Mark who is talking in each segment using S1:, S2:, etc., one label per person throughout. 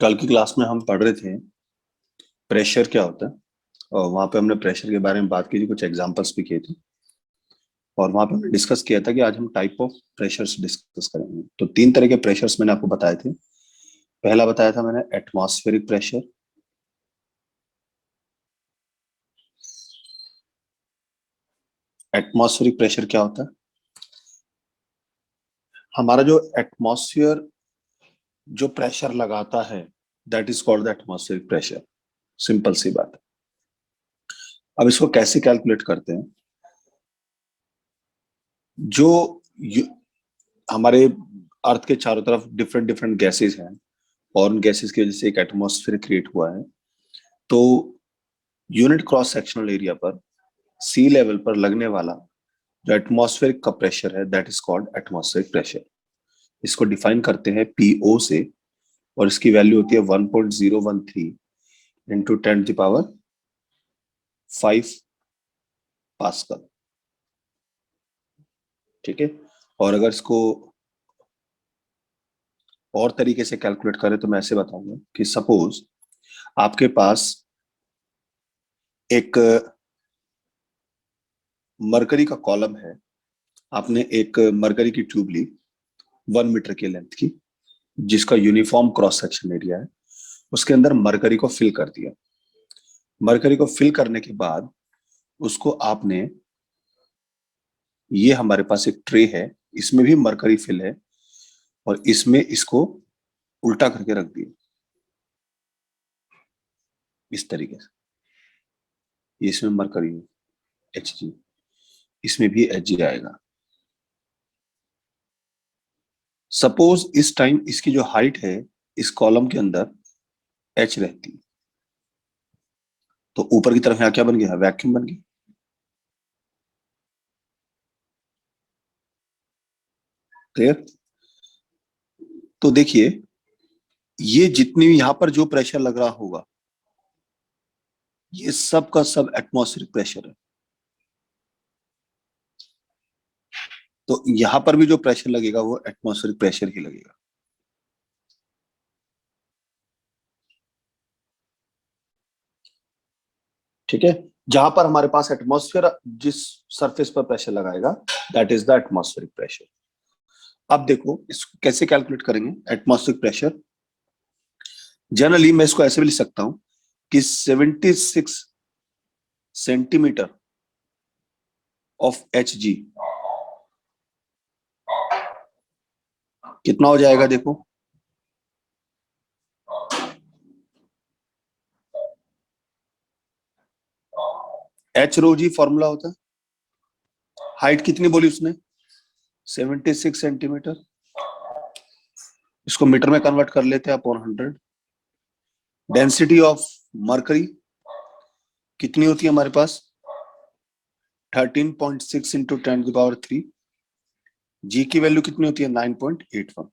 S1: कल की क्लास में हम पढ़ रहे थे प्रेशर क्या होता है। और वहां पे हमने प्रेशर के बारे में बात की थी, कुछ एग्जांपल्स भी किए थे। और वहां पे हमने डिस्कस किया था कि आज हम टाइप ऑफ प्रेशर्स डिस्कस करेंगे। तो तीन तरह के प्रेशर्स मैंने आपको बताए थे। पहला बताया था मैंने एटमॉस्फेरिक प्रेशर। एटमॉस्फेरिक प्रेशर क्या होता है? हमारा जो एटमॉस्फेयर जो प्रेशर लगाता है, that is called the atmospheric pressure. Simple सी बात है। अब इसको कैसे कैलकुलेट करते हैं? जो यू- हमारे अर्थ के चारों तरफ डिफरेंट डिफरेंट गैसेस हैं, और उन गैसेस की वजह से एक एटमॉस्फेयर क्रिएट हुआ है। तो यूनिट क्रॉस सेक्शनल एरिया पर सी लेवल पर लगने वाला जो एटमॉस्फेरिक का प्रेशर है, that is called atmospheric pressure. इसको डिफाइन करते हैं पीओ से, और इसकी वैल्यू होती है 1.013 इंटू 10⁵ पास्कल। ठीक है। और अगर इसको और तरीके से कैलकुलेट करें तो मैं ऐसे बताऊंगा कि सपोज आपके पास एक मरकरी का कॉलम है। आपने एक मरकरी की ट्यूब ली 1 मीटर की लेंथ की, जिसका यूनिफॉर्म क्रॉस सेक्शन एरिया है। उसके अंदर मरकरी को फिल कर दिया। मरकरी को फिल करने के बाद उसको आपने, ये हमारे पास एक ट्रे है, इसमें भी मरकरी फिल है, और इसमें इसको उल्टा करके रख दिया इस तरीके से। ये इसमें मरकरी है Hg, इसमें भी Hg आएगा। सपोज इस टाइम इसकी जो हाइट है इस कॉलम के अंदर h रहती है, तो ऊपर की तरफ यहां क्या बन गया? वैक्यूम बन गया। क्लियर? तो देखिए, ये जितनी भी यहां पर जो प्रेशर लग रहा होगा, ये सब का सब एटमॉस्फेरिक प्रेशर है। तो यहां पर भी जो प्रेशर लगेगा वो एटमॉस्फेरिक प्रेशर ही लगेगा। ठीक है। जहां पर हमारे पास एटमॉस्फेयर जिस सरफेस पर प्रेशर लगाएगा, that is the atmospheric pressure. अब देखो इसको कैसे कैलकुलेट करेंगे एटमॉस्फेरिक प्रेशर। जनरली मैं इसको ऐसे भी लिख सकता हूं कि 76 सेंटीमीटर ऑफ Hg कितना हो जाएगा? देखो, एच रो जी फॉर्मूला होता है। हाइट कितनी बोली उसने? 76 सेंटीमीटर। इसको मीटर में कन्वर्ट कर लेते हैं अपॉन 100। डेंसिटी ऑफ मरकरी कितनी होती है हमारे पास? 13.6 इंटू 10⁻³ जी की वैल्यू कितनी होती है? 9.81।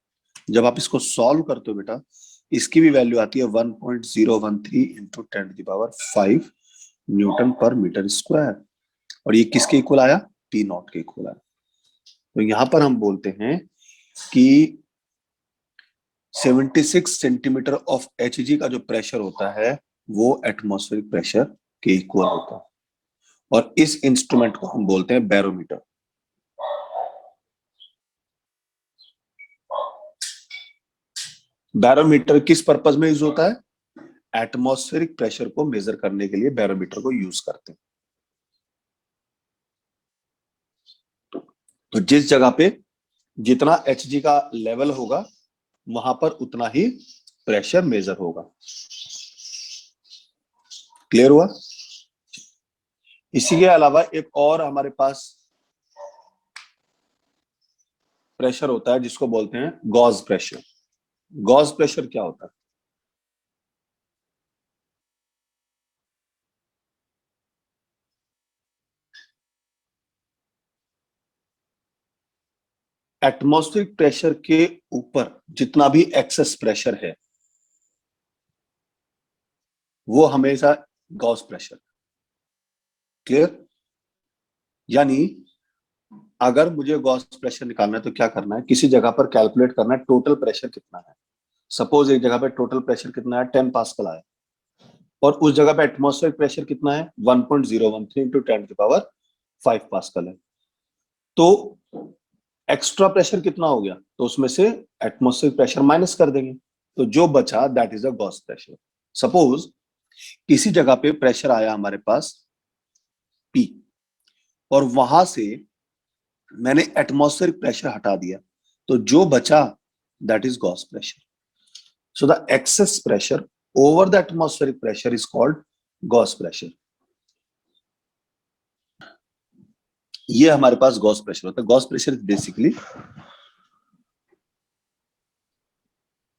S1: जब आप इसको सॉल्व करते हो बेटा, इसकी भी वैल्यू आती है 1.013 इंटू 10⁵ न्यूटन पर मीटर स्क्वायर। और ये किसके इक्वल आया? पी नॉट के इक्वल आया। तो यहां पर हम बोलते हैं कि 76 सेंटीमीटर ऑफ Hg का जो प्रेशर होता है वो एटमॉस्फेरिक प्रेशर के इक्वल होता है। और इस इंस्ट्रूमेंट को हम बोलते हैं बैरोमीटर। बैरोमीटर किस पर्पज में यूज होता है? एटमॉस्फेरिक प्रेशर को मेजर करने के लिए बैरोमीटर को यूज करते हैं। तो जिस जगह पे जितना Hg का लेवल होगा, वहां पर उतना ही प्रेशर मेजर होगा। क्लियर हुआ? इसी के अलावा एक और हमारे पास प्रेशर होता है जिसको बोलते हैं गॉस प्रेशर। गॉस प्रेशर क्या होता है? एटमॉस्फेरिक प्रेशर के ऊपर जितना भी एक्सेस प्रेशर है वो हमेशा गॉस प्रेशर। क्लियर? यानी अगर मुझे गॉस प्रेशर निकालना है तो क्या करना है? किसी जगह पर कैलकुलेट करना है टोटल प्रेशर कितना है। सपोज एक जगह पे टोटल प्रेशर कितना है, 10 पास्कल आया, और उस जगह पे एटमॉस्फेरिक प्रेशर कितना है, 1.013 इंटू 10⁵ पास्कल है। तो एक्स्ट्रा प्रेशर कितना हो गया, तो उसमें से एटमॉस्फेरिक प्रेशर माइनस कर देंगे, तो जो बचा that is a Gauss pressure. Suppose किसी जगह पे प्रेशर आया हमारे पास P, और वहां से मैंने एटमॉस्फेरिक प्रेशर हटा दिया, तो जो बचा that is gauge pressure. So the excess pressure over the atmospheric pressure is called Gauss pressure. ये हमारे पास गॉस प्रेशर होता है। Gauss pressure is basically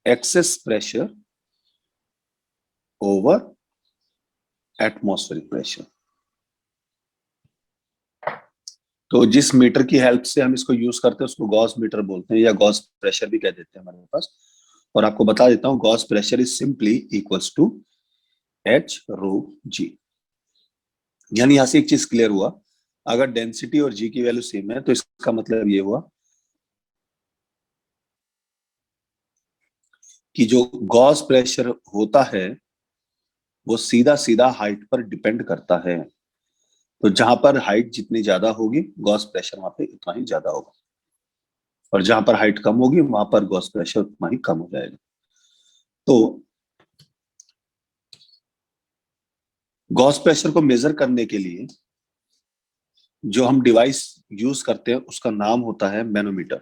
S1: excess pressure over atmospheric pressure. तो जिस मीटर की हेल्प से हम इसको यूज करते हैं उसको गॉस मीटर बोलते हैं, या गॉस प्रेशर भी कह देते हैं हमारे पास। और आपको बता देता हूं, gauge pressure is simply equals to H/ρg। यानी यहां से एक चीज क्लियर हुआ, अगर डेंसिटी और जी की वैल्यू सेम है तो इसका मतलब ये हुआ कि जो गॉस प्रेशर होता है वो सीधा सीधा हाइट पर डिपेंड करता है। तो जहां पर हाइट जितनी ज्यादा होगी गॉस प्रेशर वहां पे उतना ही ज्यादा होगा, और जहां पर हाइट कम होगी वहां पर गॉस प्रेशर उतना ही कम हो जाएगा। तो गॉस प्रेशर को मेजर करने के लिए जो हम डिवाइस यूज करते हैं उसका नाम होता है मैनोमीटर।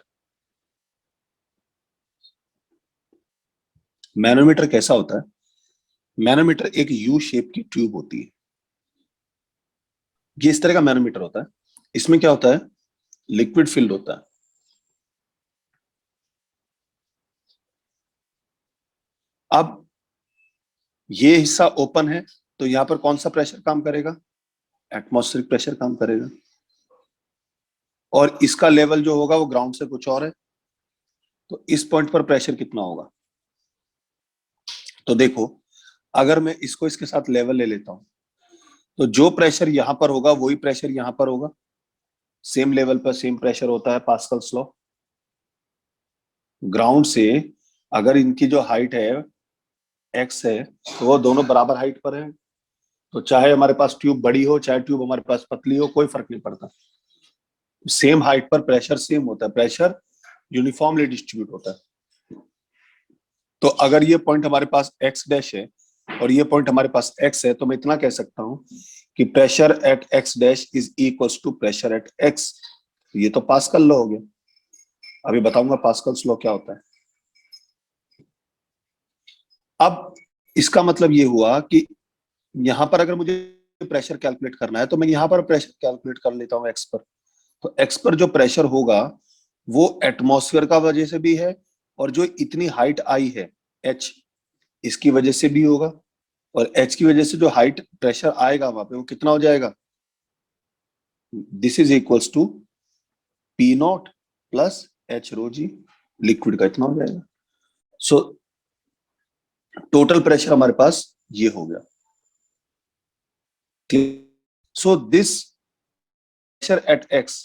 S1: मैनोमीटर कैसा होता है? मैनोमीटर एक यू शेप की ट्यूब होती है। ये इस तरह का मैनोमीटर होता है। इसमें क्या होता है, लिक्विड फिल्ड होता है। अब ये हिस्सा ओपन है, तो यहां पर कौन सा प्रेशर काम करेगा, एटमॉस्फेरिक प्रेशर काम करेगा। और इसका लेवल जो होगा वो ग्राउंड से कुछ और है, तो इस पॉइंट पर प्रेशर कितना होगा। तो देखो, अगर मैं इसको इसके साथ लेवल ले लेता हूं, तो जो प्रेशर यहां पर होगा वही प्रेशर यहां पर होगा। सेम लेवल पर सेम प्रेशर होता है, पास्कल्स लॉ। ग्राउंड से अगर इनकी जो हाइट है x है, तो वो दोनों बराबर हाइट पर है। तो चाहे हमारे पास ट्यूब बड़ी हो चाहे ट्यूब हमारे पास पतली हो, कोई फर्क नहीं पड़ता। सेम हाइट पर प्रेशर सेम होता है, प्रेशर यूनिफॉर्मली डिस्ट्रीब्यूट होता है। तो अगर ये पॉइंट हमारे पास x डैश है और ये पॉइंट हमारे पास x है, तो मैं इतना कह सकता हूं कि pressure at x dash is equals to pressure at x। ये तो पास्कल लॉ हो गया। अभी बताऊंगा पास्कल्स लॉ क्या होता है। अब इसका मतलब ये हुआ कि यहां पर अगर मुझे प्रेशर कैलकुलेट करना है तो मैं यहां पर प्रेशर कैलकुलेट कर लेता हूं एक्स पर। तो एक्स पर जो प्रेशर होगा वो एटमॉस्फेयर का वजह से भी है, और जो इतनी हाइट आई है एच, इसकी वजह से भी होगा। और एच की वजह से जो हाइट प्रेशर आएगा वहां पे वो कितना हो जाएगा, this is equals to P naught plus H/ρg। Liquid का इतना हो जाएगा। सो टोटल प्रेशर हमारे पास ये हो गया। So this pressure at x,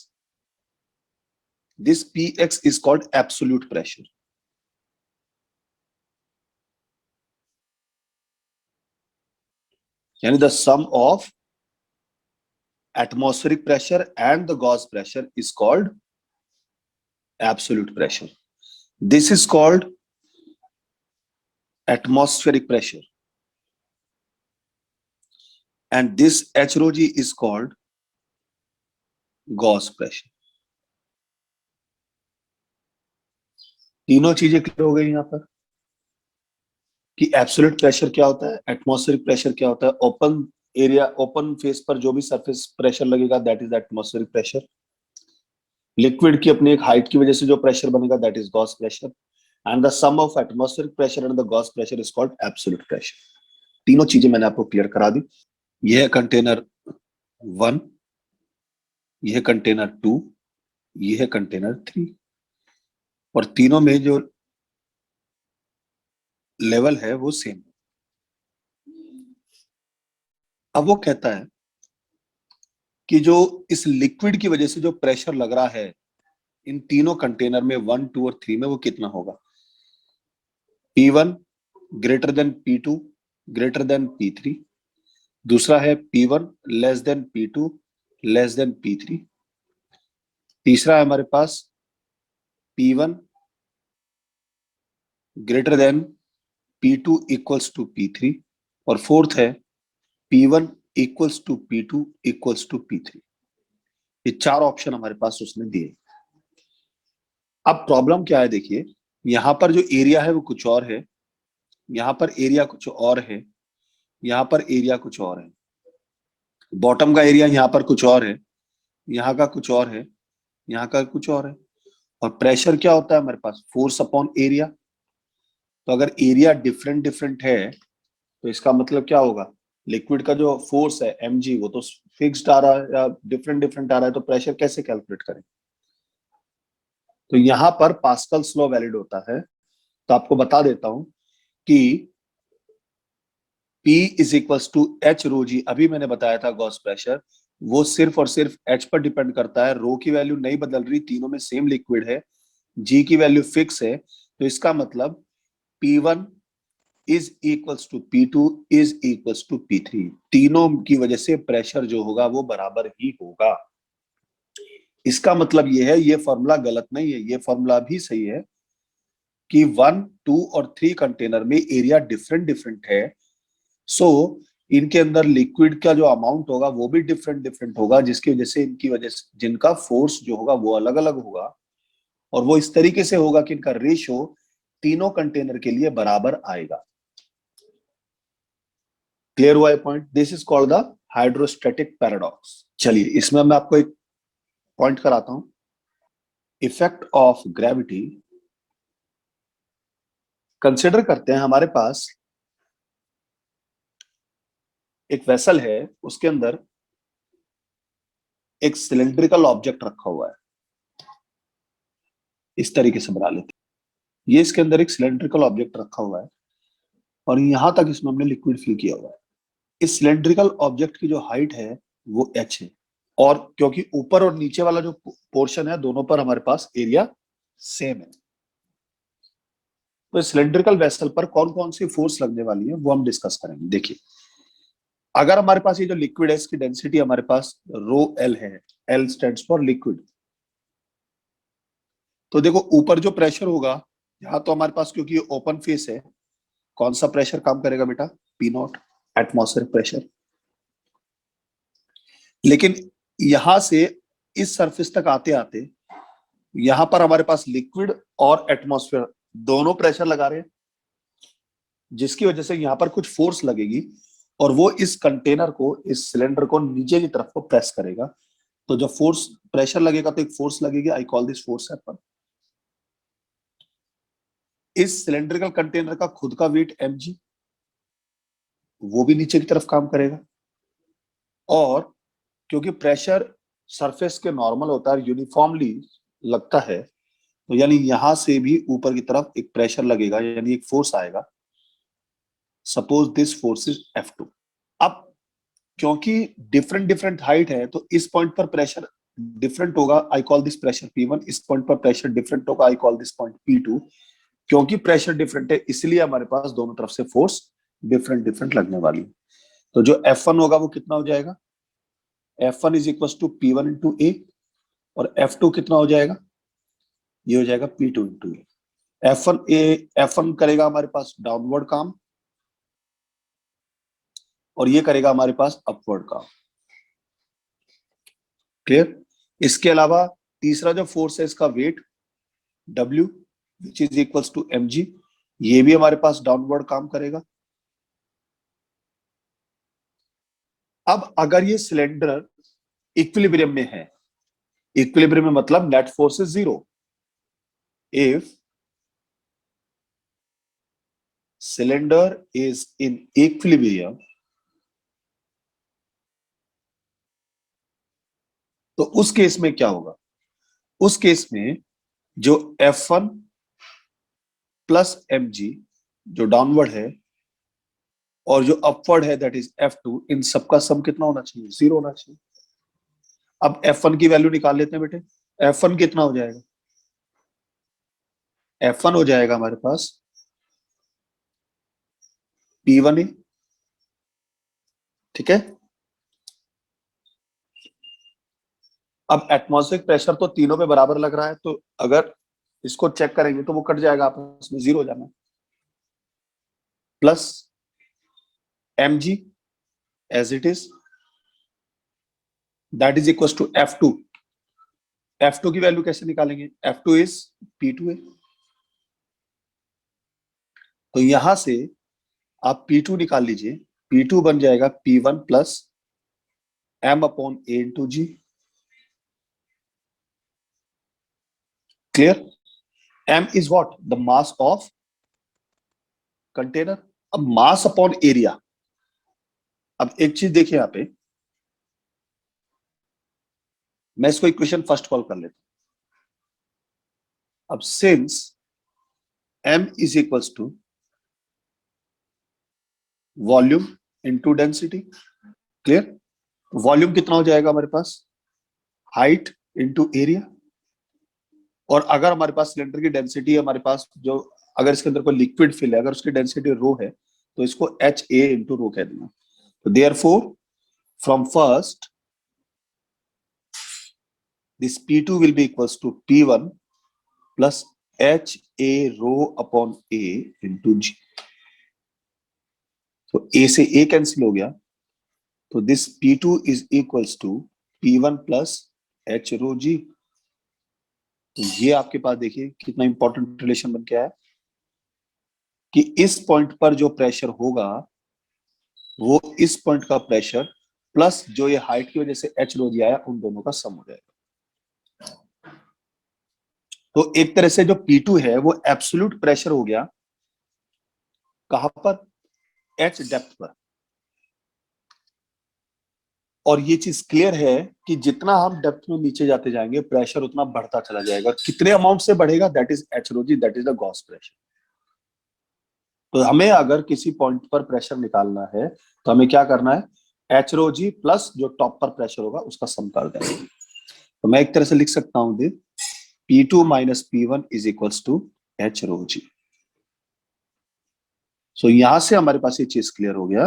S1: this px is called absolute pressure। यानी the sum of atmospheric pressure and the gauge pressure is called absolute pressure। This is called atmospheric pressure, and this H/ρg is called gauge pressure। तीनों चीजें clear हो गई यहाँ पर कि absolute pressure क्या होता है, एटमॉस्फेरिक प्रेशर क्या होता है। ओपन एरिया, ओपन फेस पर जो भी सरफेस प्रेशर लगेगा that is atmospheric pressure. Liquid की अपनी एक हाइट की वजह से जो प्रेशर बनेगा that is gauge pressure, and the sum of atmospheric pressure and the gauge pressure is called absolute pressure. तीनों चीजें मैंने आपको क्लियर करा दी। यह है कंटेनर 1, यह है कंटेनर 2, यह है कंटेनर 3, और तीनों में जो लेवल है वो सेम। अब वो कहता है कि जो इस लिक्विड की वजह से जो प्रेशर लग रहा है इन तीनों कंटेनर में 1, 2 और 3 में, वो कितना होगा। P1 greater than P2 greater than P3, दूसरा है P1 less than P2 less than P3, तीसरा है हमारे पास P1 greater than P2 equals to P3, और फोर्थ है P1 equals to P2 equals to P3। ये चार ऑप्शन हमारे पास उसने दिए। अब प्रॉब्लम क्या है, देखिए यहां पर जो एरिया है वो कुछ और है, यहां पर एरिया कुछ और है, यहां पर एरिया कुछ और है, बॉटम का एरिया यहां पर कुछ और है, यहाँ का कुछ और है, यहाँ का कुछ और है। और प्रेशर क्या होता है हमारे पास, फोर्स अपॉन एरिया। तो अगर एरिया डिफरेंट डिफरेंट है तो इसका मतलब क्या होगा, लिक्विड का जो फोर्स है mg वो तो फिक्स्ड आ रहा है या डिफरेंट डिफरेंट आ रहा है, तो प्रेशर कैसे कैलकुलेट करें। तो यहां पर पास्कल्स लॉ वैलिड होता है। तो आपको बता देता हूं कि P is equals to h rho g, अभी मैंने बताया था गॉस प्रेशर, वो सिर्फ और सिर्फ H पर डिपेंड करता है, रो की वैल्यू नहीं बदल रही, तीनों में सेम लिक्विड है, G की वैल्यू फिक्स है। तो इसका मतलब P1 is equals to P2 is equals to P3, तीनों की वजह से प्रेशर जो होगा वो बराबर ही होगा। इसका मतलब ये है, ये फॉर्मूला गलत नहीं है, ये फॉर्मूला भी सही है कि 1, 2 और 3 कंटेनर में एरिया डिफरेंट डिफरेंट है, सो इनके अंदर लिक्विड का जो अमाउंट होगा वो भी डिफरेंट डिफरेंट होगा, जिसकी वजह से इनकी वजह से जिनका फोर्स जो होगा वो अलग अलग होगा, और वो इस तरीके से होगा कि इनका रेशियो तीनों कंटेनर के लिए बराबर आएगा। क्लियर हुआ है point, this is called the hydrostatic paradox. चलिए इसमें मैं आपको एक पॉइंट कराता हूं, इफेक्ट ऑफ ग्रेविटी। कंसिडर करते हैं हमारे पास एक वेसल है, उसके अंदर एक सिलेंड्रिकल ऑब्जेक्ट रखा हुआ है, इस तरीके से बना लेते हैं। ये इसके अंदर एक सिलेंड्रिकल ऑब्जेक्ट रखा हुआ है और यहां तक इसमें हमने लिक्विड फिल किया हुआ है। इस सिलेंड्रिकल ऑब्जेक्ट की जो हाइट है वो h है, और क्योंकि ऊपर और नीचे वाला जो पोर्शन है दोनों पर हमारे पास एरिया सेम है, तो सिलेंड्रिकल वेसल पर कौन कौन सी फोर्स लगने वाली है वो हम डिस्कस करेंगे। देखिए अगर हमारे पास ये जो लिक्विड है इसकी डेंसिटी हमारे पास रो एल है, एल स्टैंड्स फॉर लिक्विड, तो देखो ऊपर जो प्रेशर होगा, यहाँ तो हमारे पास क्योंकि ये ओपन फेस है, कौन सा प्रेशर काम करेगा बेटा, पी नॉट, एटमॉस्फेरिक प्रेशर। लेकिन यहां से इस सरफेस तक आते आते यहां पर हमारे पास लिक्विड और एटमॉस्फेयर दोनों प्रेशर लगा रहे हैं, जिसकी वजह से यहां पर कुछ फोर्स लगेगी और वो इस कंटेनर को, इस सिलेंडर को नीचे की तरफ को प्रेस करेगा। तो जब फोर्स प्रेशर लगेगा तो एक फोर्स लगेगी, I call this force F1. इस सिलेंड्रिकल कंटेनर का खुद का वेट mg, वो भी नीचे की तरफ काम करेगा, और क्योंकि प्रेशर सरफेस के नॉर्मल होता है, यूनिफॉर्मली लगता है, तो यानी यहां से भी ऊपर की तरफ एक प्रेशर लगेगा, यानी एक फोर्स आएगा। Suppose this force is F2। अब क्योंकि डिफरेंट डिफरेंट हाइट है तो इस पॉइंट पर प्रेशर डिफरेंट होगा, I call this pressure P1, इस पॉइंट पर प्रेशर डिफरेंट होगा, I call this point P2। क्योंकि प्रेशर डिफरेंट है इसलिए हमारे पास दोनों तरफ से फोर्स डिफरेंट डिफरेंट लगने वाली है। तो जो F1 होगा वो कितना हो जाएगा, F1 is equal to P1 into A, और F2 कितना हो जाएगा, ये हो जाएगा P2 इंटू ए। F1 करेगा हमारे पास डाउनवर्ड काम, और ये करेगा हमारे पास अपवर्ड काम। क्लियर। इसके अलावा तीसरा जो फोर्स है इसका weight W which is equals to mg, ये भी हमारे पास डाउनवर्ड काम करेगा। अब अगर ये सिलेंडर इक्विलिब्रियम में है, इक्विलिब्रियम में मतलब net force is zero, if cylinder is in equilibrium, तो उस केस में क्या होगा, उस केस में जो F1 प्लस mg जो डाउनवर्ड है और जो अपवर्ड है दैट इज F2, इन सबका सम कितना होना चाहिए, जीरो होना चाहिए। अब F1 की वैल्यू निकाल लेते हैं बेटे, F1 कितना हो जाएगा, F1 हो जाएगा हमारे पास P1A, ठीक है। अब एटमॉस्फेरिक प्रेशर तो तीनों पे बराबर लग रहा है, तो अगर इसको चेक करेंगे तो वो कट जाएगा, आपस में जीरो हो जाना, plus mg as it is, that is equal to F2। F2 की वैल्यू कैसे निकालेंगे? F2 is P2A। तो यहां से आप P2 निकाल लीजिए, P2 बन जाएगा P1 plus m/a/g। Clear? m is what? The mass of container. अब मास अपॉन एरिया, अब एक चीज देखिए यहां पे, मैं इसको इक्वेशन फर्स्ट कॉल कर लेता हूं। अब since m is equals to volume into density, clear? Volume कितना हो जाएगा हमारे पास? Height into area. और अगर हमारे पास सिलेंडर की डेंसिटी हमारे पास जो, अगर इसके अंदर कोई लिक्विड फिल है, अगर उसकी डेंसिटी रो है, तो इसको HA इंटू रो कह देना। तो therefore from first this P2 will be equals to P1 plus HA rho upon A into G। तो A से A कैंसिल हो गया, तो this P2 is equals to P1 plus H rho G। तो ये आपके पास देखिए कितना इंपॉर्टेंट रिलेशन बन के आया कि इस पॉइंट पर जो प्रेशर होगा वो इस पॉइंट का प्रेशर प्लस जो ये हाइट की वजह से H rho G आया, उन दोनों का सम हो जाएगा। तो एक तरह से जो P2 है वो एब्सोल्यूट प्रेशर हो गया, कहां पर? H डेप्थ पर। और ये चीज क्लियर है कि जितना हम डेप्थ में नीचे जाते जाएंगे प्रेशर उतना बढ़ता चला जाएगा। कितने अमाउंट से बढ़ेगा? That is H rho G, that is the gauge pressure. तो हमें अगर किसी पॉइंट पर प्रेशर निकालना है तो हमें क्या करना है? H rho G प्लस जो टॉप पर प्रेशर होगा उसका सम कर देना। तो मैं एक तरह से लिख सकता हूं दे P2 minus P1 is equals to H rho G। So यहां से हमारे पास ये चीज क्लियर हो गया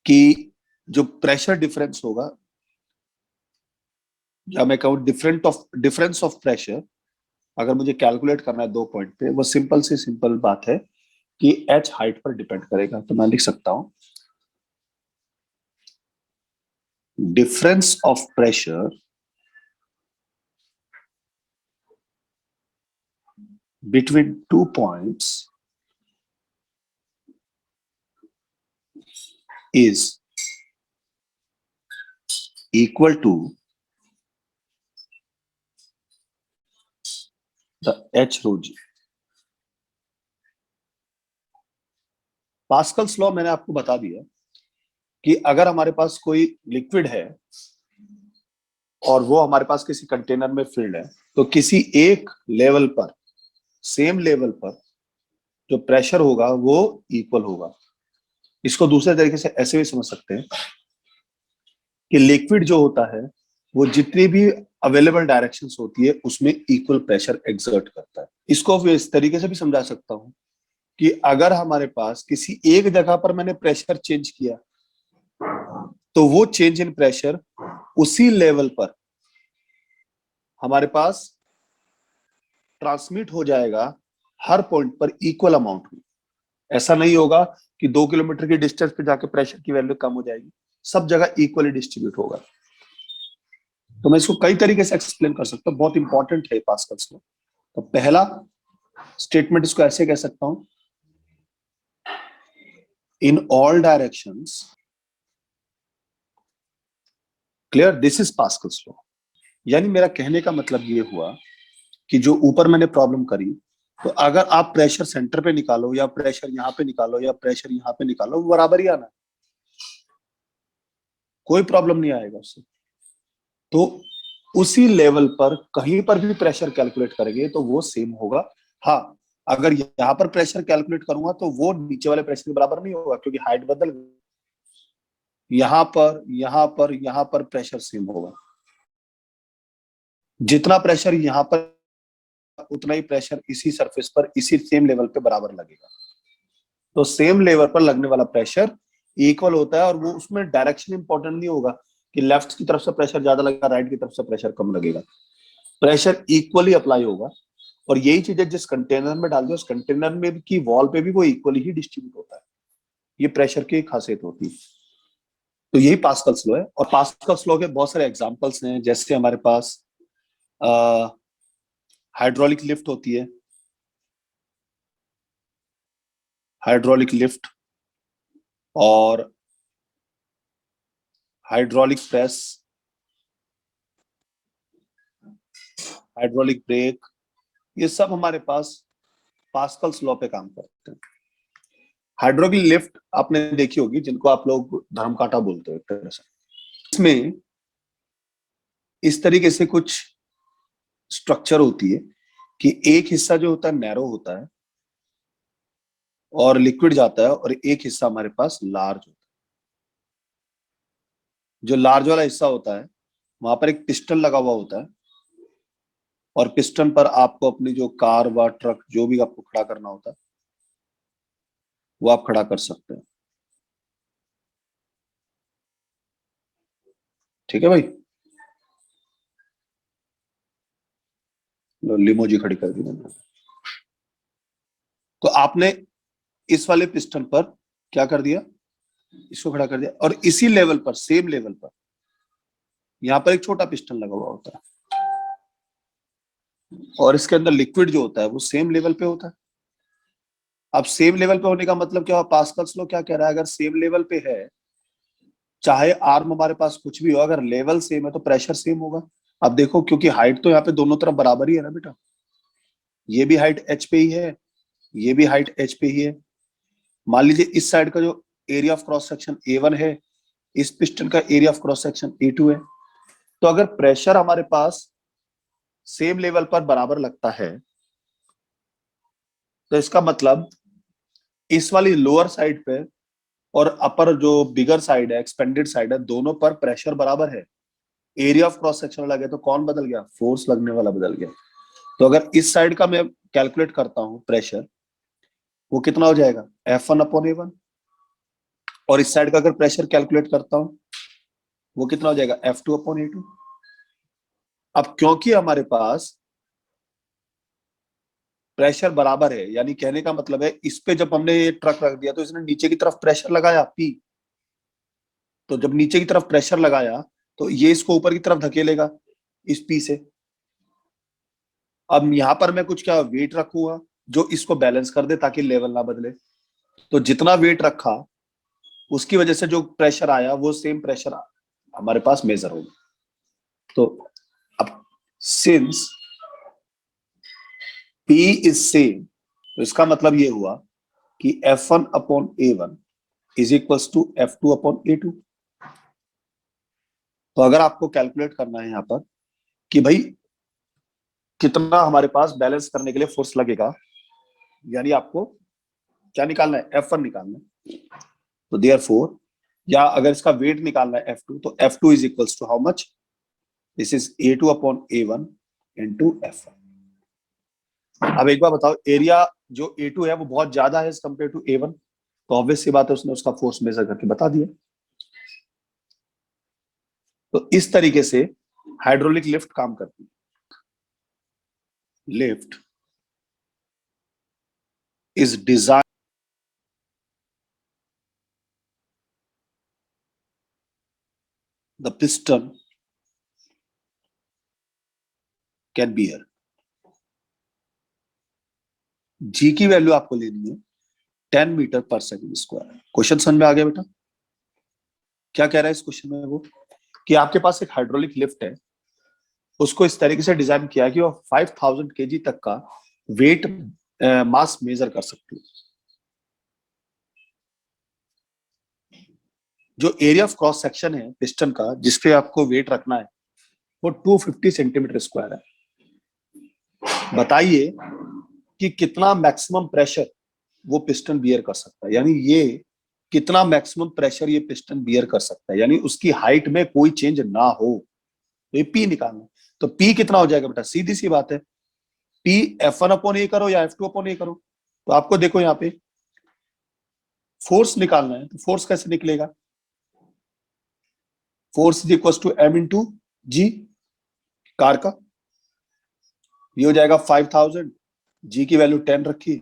S1: कि जो प्रेशर डिफरेंस होगा, या मैं कहूं डिफरेंस ऑफ प्रेशर, अगर मुझे कैलकुलेट करना है दो पॉइंट पे, वो सिंपल से सिंपल बात है कि H हाइट पर डिपेंड करेगा। तो मैं लिख सकता हूं difference of pressure between two points is equal to the H rho G। Pascal's law मैंने आपको बता दिया कि अगर हमारे पास कोई लिक्विड है और वो हमारे पास किसी कंटेनर में फिल्ड है, तो किसी एक लेवल पर, सेम लेवल पर जो प्रेशर होगा वो इक्वल होगा। इसको दूसरे तरीके से ऐसे भी समझ सकते हैं कि लिक्विड जो होता है वो जितनी भी अवेलेबल डायरेक्शंस होती है उसमें इक्वल प्रेशर एक्सर्ट करता है। इसको इस तरीके से भी समझा सकता हूं कि अगर हमारे पास किसी एक जगह पर मैंने प्रेशर चेंज किया, तो वो चेंज इन प्रेशर उसी लेवल पर हमारे पास ट्रांसमिट हो जाएगा हर पॉइंट पर इक्वल अमाउंट में। ऐसा नहीं होगा कि 2 किलोमीटर की डिस्टेंस पे जाके प्रेशर की वैल्यू कम हो जाएगी, सब जगह इक्वली डिस्ट्रीब्यूट होगा। तो मैं इसको कई तरीके से एक्सप्लेन कर सकता हूं, बहुत इंपॉर्टेंट है पास्कल्स लॉ। तो पहला स्टेटमेंट इसको ऐसे कह सकता हूं, in all directions, clear, this is Pascal's law. यानी मेरा कहने का मतलब ये हुआ कि जो ऊपर मैंने प्रॉब्लम करी, तो अगर आप प्रेशर सेंटर पे निकालो या प्रेशर यहाँ पे निकालो या प्रेशर यहाँ पे निकालो, वो बराबर ही आना, कोई प्रॉब्लम नहीं आएगा उससे। तो उसी लेवल पर कहीं पर भी प्रेशर कैलकुलेट करेंगे तो वो सेम होगा। हाँ, अगर यहाँ पर प्रेशर कैलकुलेट करूंगा तो वो नीचे वाले प्रेशर के बराबर नहीं होगा, क्योंकि हाइट बदल गई। यहाँ पर यहाँ पर यहाँ पर प्रेशर सेम होगा। जितना प्रेशर यहाँ पर, उतना ही प्रेशर इसी सरफेस पर इसी सेम लेवल पे बराबर लगेगा। तो सेम लेवल पर लगने वाला प्रेशर इक्वल होता है, और वो उसमें डायरेक्शन इंपॉर्टेंट नहीं होगा कि लेफ्ट की तरफ से प्रेशर ज्यादा लगेगा, राइट की तरफ से प्रेशर कम लगेगा, प्रेशर इक्वली अप्लाई होगा। और यही चीजें जिस कंटेनर में डाल दो, उस कंटेनर में की वॉल पे भी वो इक्वली ही डिस्ट्रीब्यूट होता है। ये प्रेशर की खासियत होती है। तो यही पास्कल्स लॉ है। और पास्कल्स लॉ के बहुत सारे एग्जांपल्स हैं, जैसे हमारे पास हाइड्रोलिक लिफ्ट होती है, हाइड्रोलिक लिफ्ट, और हाइड्रोलिक प्रेस, हाइड्रोलिक ब्रेक, ये सब हमारे पास पास्कल्स लॉ पे काम करते हैं। हाइड्रोलिक लिफ्ट आपने देखी होगी, जिनको आप लोग धर्मकांटा बोलते हो एक तरह से। इसमें इस तरीके से कुछ स्ट्रक्चर होती है कि एक हिस्सा जो होता है नैरो होता है और लिक्विड जाता है, और एक हिस्सा हमारे पास लार्ज होता है। जो लार्ज वाला हिस्सा होता है वहां पर एक पिस्टन लगा हुआ होता है, और पिस्टन पर आपको अपनी जो कार व ट्रक जो भी आपको खड़ा करना होता है वो आप खड़ा कर सकते हैं। ठीक है भाई, लिमोजी खड़ी कर दी मैंने। तो आपने इस वाले पिस्टन पर क्या कर दिया, इसको खड़ा कर दिया, और इसी लेवल पर, सेम लेवल पर, यहाँ पर एक छोटा पिस्टन लगा हुआ होता है, और इसके अंदर लिक्विड जो होता है वो सेम लेवल पे होता है। अब सेम लेवल पे होने का मतलब क्या हुआ, पास्कल्स लॉ क्या कह रहा है, अगर सेम लेवल पे है, चाहे आर्म हमारे पास कुछ भी हो, अगर लेवल सेम है तो प्रेशर सेम होगा। अब देखो, क्योंकि हाइट तो यहाँ पे दोनों तरफ बराबर ही है ना बेटा, ये भी हाइट एच पे ही है, ये भी हाइट एच पे ही है। मान लीजिए इस साइड का जो area of cross section A1 है, इस पिस्टन का area of cross section A2 है। तो अगर प्रेशर हमारे पास सेम लेवल पर बराबर लगता है, तो इसका मतलब इस वाली लोअर साइड पे और अपर जो बिगर साइड है, एक्सपेंडेड साइड है, दोनों पर प्रेशर बराबर है। एरिया ऑफ क्रॉस सेक्शन अलग है, तो कौन बदल गया, फोर्स लगने वाला बदल गया। तो अगर इस साइड का मैं कैलकुलेट करता हूं प्रेशर, वो कितना हो जाएगा, F1/A1। और इस साइड का अगर प्रेशर कैलकुलेट करता हूं, वो कितना हो जाएगा, F2/A2। अब क्योंकि हमारे पास प्रेशर बराबर है, यानी कहने का मतलब है, इस पे जब हमने ये ट्रक रख दिया तो इसने नीचे की तरफ प्रेशर लगाया P, तो जब नीचे की तरफ प्रेशर लगाया तो ये इसको ऊपर की तरफ धकेलेगा इस P से। अब यहां पर मैं कुछ क्या वेट रखूंगा जो इसको बैलेंस कर दे ताकि लेवल ना बदले। तो जितना वेट रखा उसकी वजह से जो प्रेशर आया वो सेम प्रेशर हमारे पास मेजर होगा। तो अब सिंस P इज सेम, तो इसका मतलब ये हुआ कि F1/A1 is equals to F2/A2। तो अगर आपको कैलकुलेट करना है यहाँ पर कि भाई कितना हमारे पास बैलेंस करने के लिए फोर्स लगेगा, यानी आपको क्या निकालना है, F1 निकालना है। तो देयरफॉर, या अगर इसका वेट निकालना है F2, तो F2 is equals to how much, this is A2/A1 into F1। अब एक बार बताओ, एरिया जो A2 है वो बहुत ज्यादा है एज कंपेयर टू A1, तो ऑब्वियस सी बात है उसने उसका फोर्स मेजर करके बता दिया। तो इस तरीके से हाइड्रोलिक लिफ्ट काम करती है। Lift is design the piston can bear. G की वैल्यू आपको लेनी है 10 मीटर पर सेकंड स्क्वायर। क्वेश्चन समझ में आ गया बेटा, क्या कह रहा है इस क्वेश्चन में वो, कि आपके पास एक हाइड्रोलिक लिफ्ट है, उसको इस तरीके से डिजाइन किया कि वो 5000 kg तक का वेट मास मेजर कर सकती है। जो एरिया ऑफ क्रॉस सेक्शन है पिस्टन का जिसपे आपको वेट रखना है वो 250 सेंटीमीटर स्क्वायर है। बताइए कि कितना मैक्सिमम प्रेशर वो पिस्टन बियर कर सकता है, यानी ये कितना मैक्सिमम प्रेशर ये पिस्टन बियर कर सकता है, यानी उसकी हाइट में कोई चेंज ना हो। तो ये P निकालना है। तो P कितना हो जाएगा बेटा, सीधी सी बात है, P F1/A करो या F2/A करो। तो आपको देखो यहाँ पे फोर्स निकालना है तो फोर्स कैसे निकलेगा? Force is equal to M into G, car का। ये हो जाएगा 5000, जी की वैल्यू 10 रखी,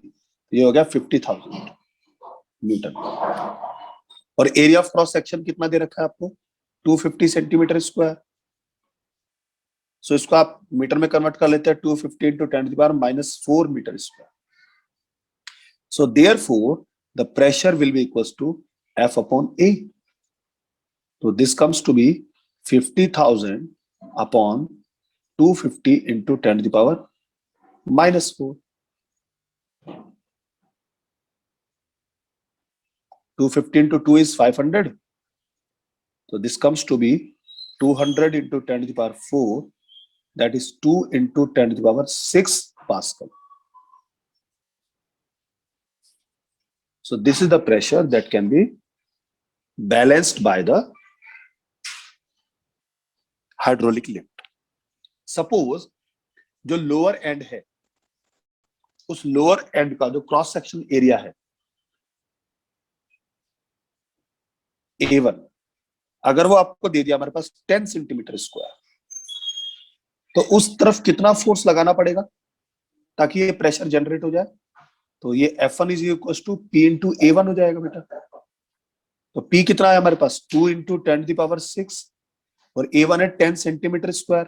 S1: ये हो गया 50,000 न्यूटन। और एरिया ऑफ क्रॉस सेक्शन कितना दे रखा है आपको? 250 सेंटीमीटर स्क्वायर। सो इसको आप मीटर में कन्वर्ट कर लेते हैं, 250 into 10⁻⁻4 metre square. So therefore the pressure will be equals to F upon A। तो this comes to be 50,000 upon 250 into 10⁻⁻4। 250 into 2 is 500. So this comes to be 200 into 10 to the power 4. That is 2 into 10 to the power 6 Pascal. So this is the pressure that can be balanced by the hydraulic lift. Suppose जो lower and है, उस lower and का जो cross section area है A1, अगर वो आपको दे दिया हमारे पास 10 सेंटीमीटर स्क्वायर, तो उस तरफ कितना फोर्स लगाना पड़ेगा ताकि ये प्रेशर जनरेट हो जाए? तो ये F1 is equal to P into A1 हो जाएगा बेटा। तो P कितना है हमारे पास? 2 इंटू 10⁻6 और A1 है 10 सेंटीमीटर स्क्वायर,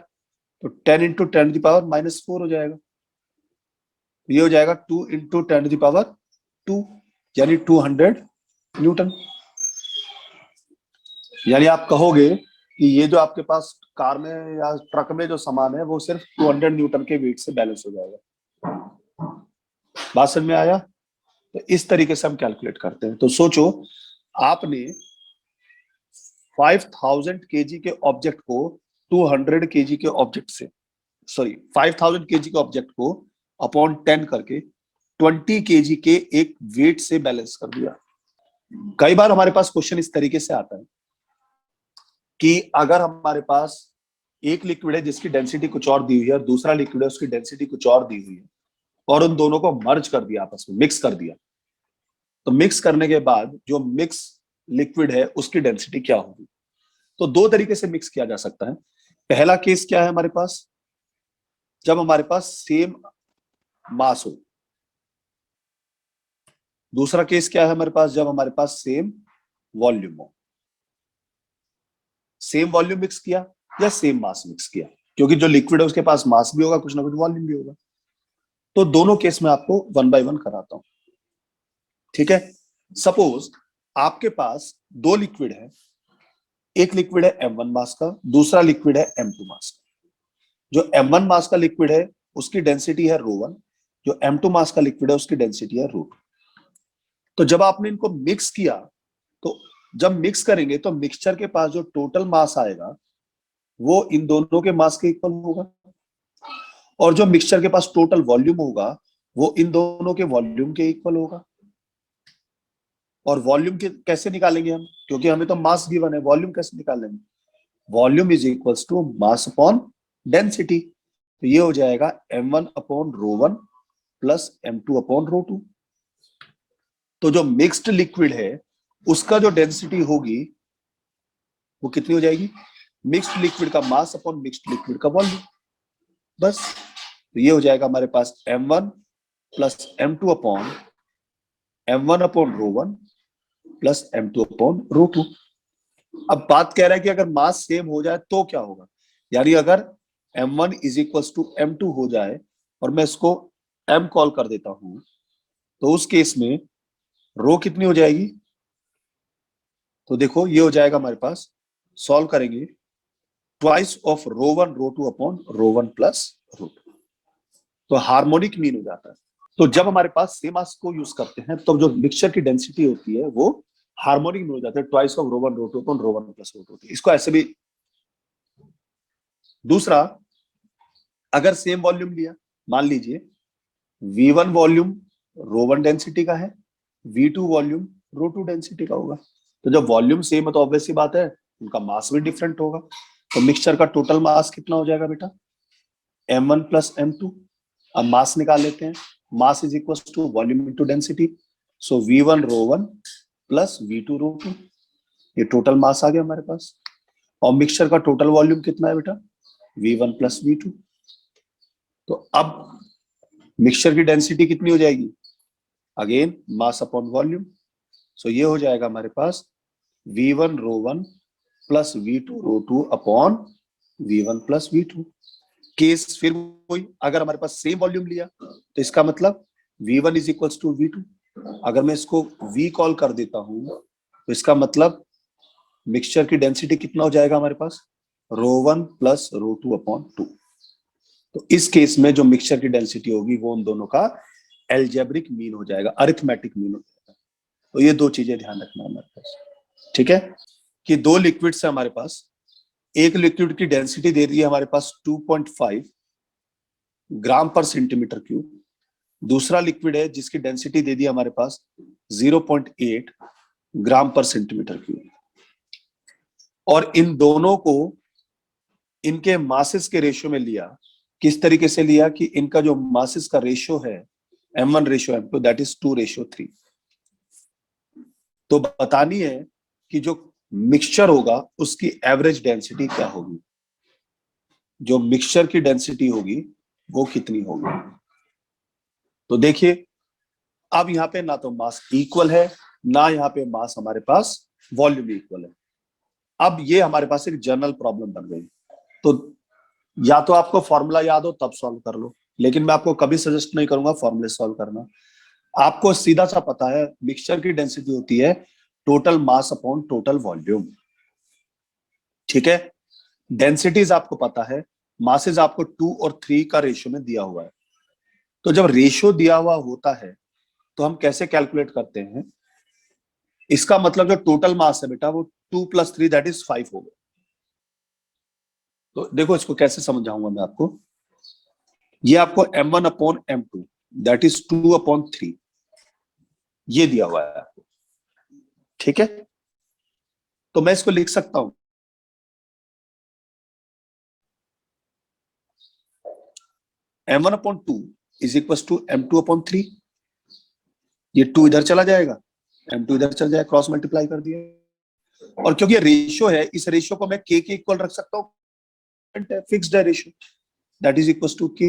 S1: तो 10 इंटू 10⁻⁻4 हो जाएगा। तो ये हो जाएगा 2 इंटू 10⁻2 यानी 200 न्यूटन। यानी आप कहोगे कि ये जो आपके पास कार में या ट्रक में जो सामान है वो सिर्फ 200 न्यूटन के वेट से बैलेंस हो जाएगा। बात समझ में आया? तो इस तरीके से हम कैलकुलेट करते हैं। तो सोचो आपने 5000 केजी के ऑब्जेक्ट को 200 केजी के ऑब्जेक्ट से, सॉरी 5000 केजी के ऑब्जेक्ट को अपॉन 10 करके 20 केजी के एक वेट से बैलेंस कर दिया। कई बार हमारे पास क्वेश्चन इस तरीके से आता है कि अगर हमारे पास एक लिक्विड है जिसकी डेंसिटी कुछ और दी हुई है, दूसरा लिक्विड है उसकी डेंसिटी कुछ और दी हुई है, और उन दोनों को मर्ज कर दिया, आपस में मिक्स कर दिया, तो मिक्स करने के बाद जो मिक्स लिक्विड है उसकी डेंसिटी क्या होगी? तो दो तरीके से मिक्स किया जा सकता है। पहला केस क्या है हमारे पास? जब हमारे पास सेम मास हो। दूसरा केस क्या है हमारे पास? जब हमारे पास सेम वॉल्यूम हो। सेम वॉल्यूम मिक्स किया या सेम मास मिक्स किया, क्योंकि जो लिक्विड है उसके पास मास भी होगा, कुछ ना कुछ वॉल्यूम भी होगा। तो दोनों केस में आपको 1 by 1 कराता हूं, ठीक है। सपोज आपके पास दो लिक्विड है, एक लिक्विड है M1 मास का, दूसरा लिक्विड है M2 मास का। जो M1 मास का लिक्विड है उसकी डेंसिटी है ρ1, जो M2 मास का लिक्विड है उसकी डेंसिटी है ρ2। तो जब आपने इनको मिक्स किया, तो जब मिक्स करेंगे तो मिक्सचर के पास जो टोटल मास आएगा वो इन दोनों के मास के इक्वल होगा, और जो मिक्सचर के पास टोटल वॉल्यूम होगा वो इन दोनों के वॉल्यूम के इक्वल होगा। और वॉल्यूम कैसे निकालेंगे हम? क्योंकि हमें तो मास गिवन है, वॉल्यूम कैसे निकालेंगे? Volume is equals to mass upon density. तो ये हो जाएगा m1 upon ρ1 plus m2 upon ρ2। तो जो मिक्स्ड लिक्विड है उसका जो डेंसिटी होगी वो कितनी हो जाएगी? मिक्स्ड लिक्विड का मास अपॉन मिक्स्ड लिक्विड का वॉल्यूम, बस। तो ये हो जाएगा हमारे पास m1 plus m2 upon m1 upon ρ1 plus m2 upon ρ2। अब बात कह रहा है कि अगर मास सेम हो जाए तो क्या होगा, यानी अगर m1 is equal to m2 हो जाए और मैं इसको m कॉल कर देता हूं, तो उस केस में रो कितनी हो जाएगी? तो देखो ये हो जाएगा हमारे पास, सॉल्व करेंगे, ट्वाइस ऑफ ρ1 ρ2 अपॉन ρ1 प्लस ρ2। तो हार्मोनिक मीन हो जाता है। तो जब हमारे पास सेम मास को यूज करते हैं तो जो मिक्सचर की डेंसिटी होती है वो हार्मोनिक में हो जाता है, ट्वाइस ऑफ ρ1 ρ2 अपॉन ρ1 प्लस ρ2। इसको ऐसे भी। दूसरा, अगर सेम वॉल्यूम लिया, मान लीजिए V1 वॉल्यूम ρ1 डेंसिटी का है, V2 वॉल्यूम ρ2 डेंसिटी का होगा। तो जब वॉल्यूम सेम है तो ऑब्वियस सी बात है उनका मास भी डिफरेंट होगा। तो मिक्सचर का टोटल मास कितना हो जाएगा बेटा? m1 plus m2। अब मास निकाल लेते हैं, mass is equal to volume into density. So V1 ρ1 plus V2 rho two, ये टोटल मास आ गया हमारे पास। और मिक्सचर का टोटल वॉल्यूम कितना है बेटा, V1 प्लस V2। तो अब मिक्सचर की डेंसिटी कितनी हो जाएगी, अगेन मास अपॉन वॉल्यूम। सो ये हो जाएगा हमारे पास V1 रो 1 प्लस V2 रो 2 upon V1 plus V2। Case फिर वही, अगर हमारे पास सेम वॉल्यूम लिया तो इसका मतलब V1 is equals to V2। अगर मैं इसको V कॉल कर देता हूं तो इसका मतलब मिक्सचर की डेंसिटी कितना हो जाएगा हमारे पास, रो 1 प्लस रो 2 अपॉन 2। तो इस केस में जो मिक्सचर की डेंसिटी होगी वो उन दोनों का एल्जेब्रिक मीन हो जाएगा, अरिथमेटिक मीन हो जाएगा। तो ये दो चीजें ध्यान रखना हमारे पास, ठीक है। कि दो लिक्विड्स है हमारे पास, एक लिक्विड की डेंसिटी दे दी है हमारे पास 2.5 ग्राम पर सेंटीमीटर क्यूब, दूसरा लिक्विड है जिसकी डेंसिटी दे दी हमारे पास 0.8 ग्राम पर सेंटीमीटर क्यूब। और इन दोनों को इनके मासेस के रेशियो में लिया। किस तरीके से लिया कि इनका जो मासेस का रेशियो है M1 ratio M2 that is 2:3। तो बतानी है कि जो मिक्सचर होगा उसकी एवरेज डेंसिटी क्या होगी, जो मिक्सचर की डेंसिटी होगी वो कितनी होगी। तो देखिए अब यहाँ पे ना तो मास इक्वल है, ना यहाँ पे मास हमारे पास वॉल्यूम इक्वल है। अब ये हमारे पास एक जनरल प्रॉब्लम बन गई। तो या तो आपको फॉर्मूला याद हो तब सॉल्व कर लो, लेकिन मैं आपको कभी सजेस्ट नहीं करूंगा फॉर्मूले सॉल्व करना। आपको सीधा सा पता है मिक्सचर की डेंसिटी होती है total mass upon total volume, ठीक है। डेंसिटीज आपको पता है, मासेज आपको 2 और 3 का रेशियो में दिया हुआ है। तो जब रेशियो दिया हुआ होता है तो हम कैसे कैलकुलेट करते हैं, इसका मतलब जो टोटल मास है बेटा वो 2 + 3 दैट इज 5 हो गया। तो देखो इसको कैसे समझाऊंगा मैं आपको। ये आपको M1 upon M2 that is 2/3 ये दिया हुआ है आपको, ठीक है। तो मैं इसको लिख सकता हूं M1/2 is equal to M2/3। ये 2 इधर चला जाएगा, M2 इधर चल जाएगा, क्रॉस मल्टीप्लाई कर दिया। और क्योंकि ये रेशियो है, इस रेशियो को मैं K के इक्वल रख सकता हूं, फिक्स्ड है ratio that is equal to K।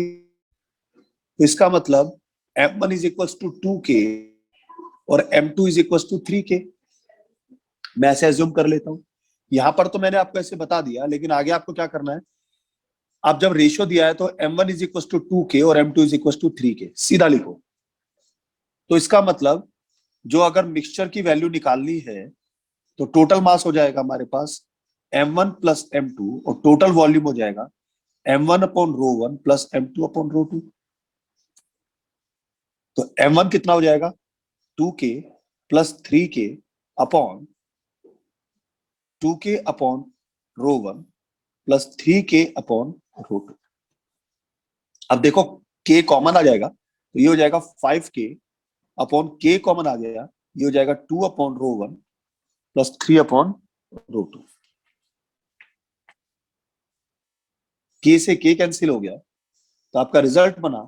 S1: तो इसका मतलब M1 is equal to 2K और M2 is equal to 3K। मैं ऐसे एज्यूम कर लेता हूं। यहां पर तो मैंने आपको ऐसे बता दिया, लेकिन आगे आपको क्या करना है, आप जब रेशियो दिया है तो M1 is equal to 2K और M2 is equal to 3K सीधा लिखो। तो इसका मतलब जो अगर मिक्सचर की वैल्यू निकालनी है तो टोटल मास हो जाएगा हमारे पास M1 प्लस M2 और टोटल वॉल्यूम हो जाएगा M1 upon rho 1 plus M2 upon rho 2। तो M1 कितना हो जाएगा 2K plus 3K upon 2K upon rho 1 plus 3K upon rho 2। अब देखो K कॉमन आ जाएगा तो ये हो जाएगा 5K अपॉन K कॉमन आ गया, ये हो जाएगा 2 upon rho 1 plus 3 upon rho 2। K से K कैंसिल हो गया तो आपका रिजल्ट बना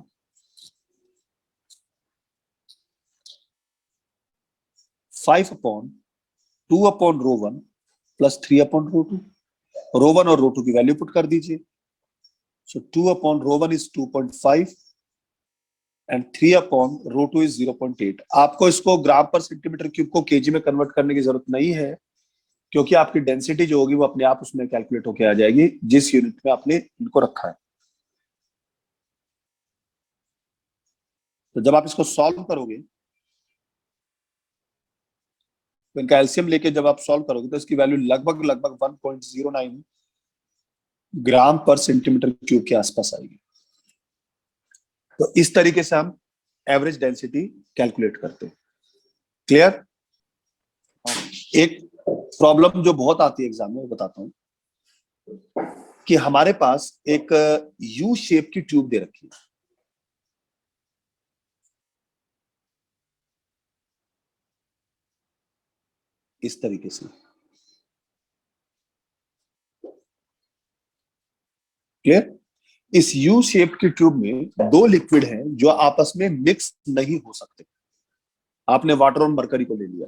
S1: 5 upon 2 upon rho 1 plus 3 upon rho 2। रो 1 और रो 2 की वैल्यू पुट कर दीजिए। सो 2 upon rho 1 is 2.5 and 3 upon rho 2 is 0.8। आपको इसको ग्राम पर सेंटीमीटर क्यूब को केजी में कन्वर्ट करने की जरूरत नहीं है, क्योंकि आपकी डेंसिटी जो होगी वो अपने आप उसमें कैलकुलेट होकर आ जाएगी जिस यूनिट में आपने इनको रखा है। तो जब आप इसको सॉल्व करोगे तो इनका एलसीएम लेके जब आप सॉल्व करोगे तो इसकी वैल्यू लगभग लगभग 1.09 ग्राम पर सेंटीमीटर क्यूब के आसपास आएगी। तो इस तरीके से हम एवरेज डेंसिटी कैलकुलेट करते हैं। क्लियर। एक प्रॉब्लम जो बहुत आती है एग्जाम में, वो बताता हूं कि हमारे पास एक यू शेप की ट्यूब दे रखी है, इस तरीके से। क्लियर। इस यू शेप की ट्यूब में दो लिक्विड हैं जो आपस में मिक्स नहीं हो सकते। आपने वाटर और मरकरी को ले लिया,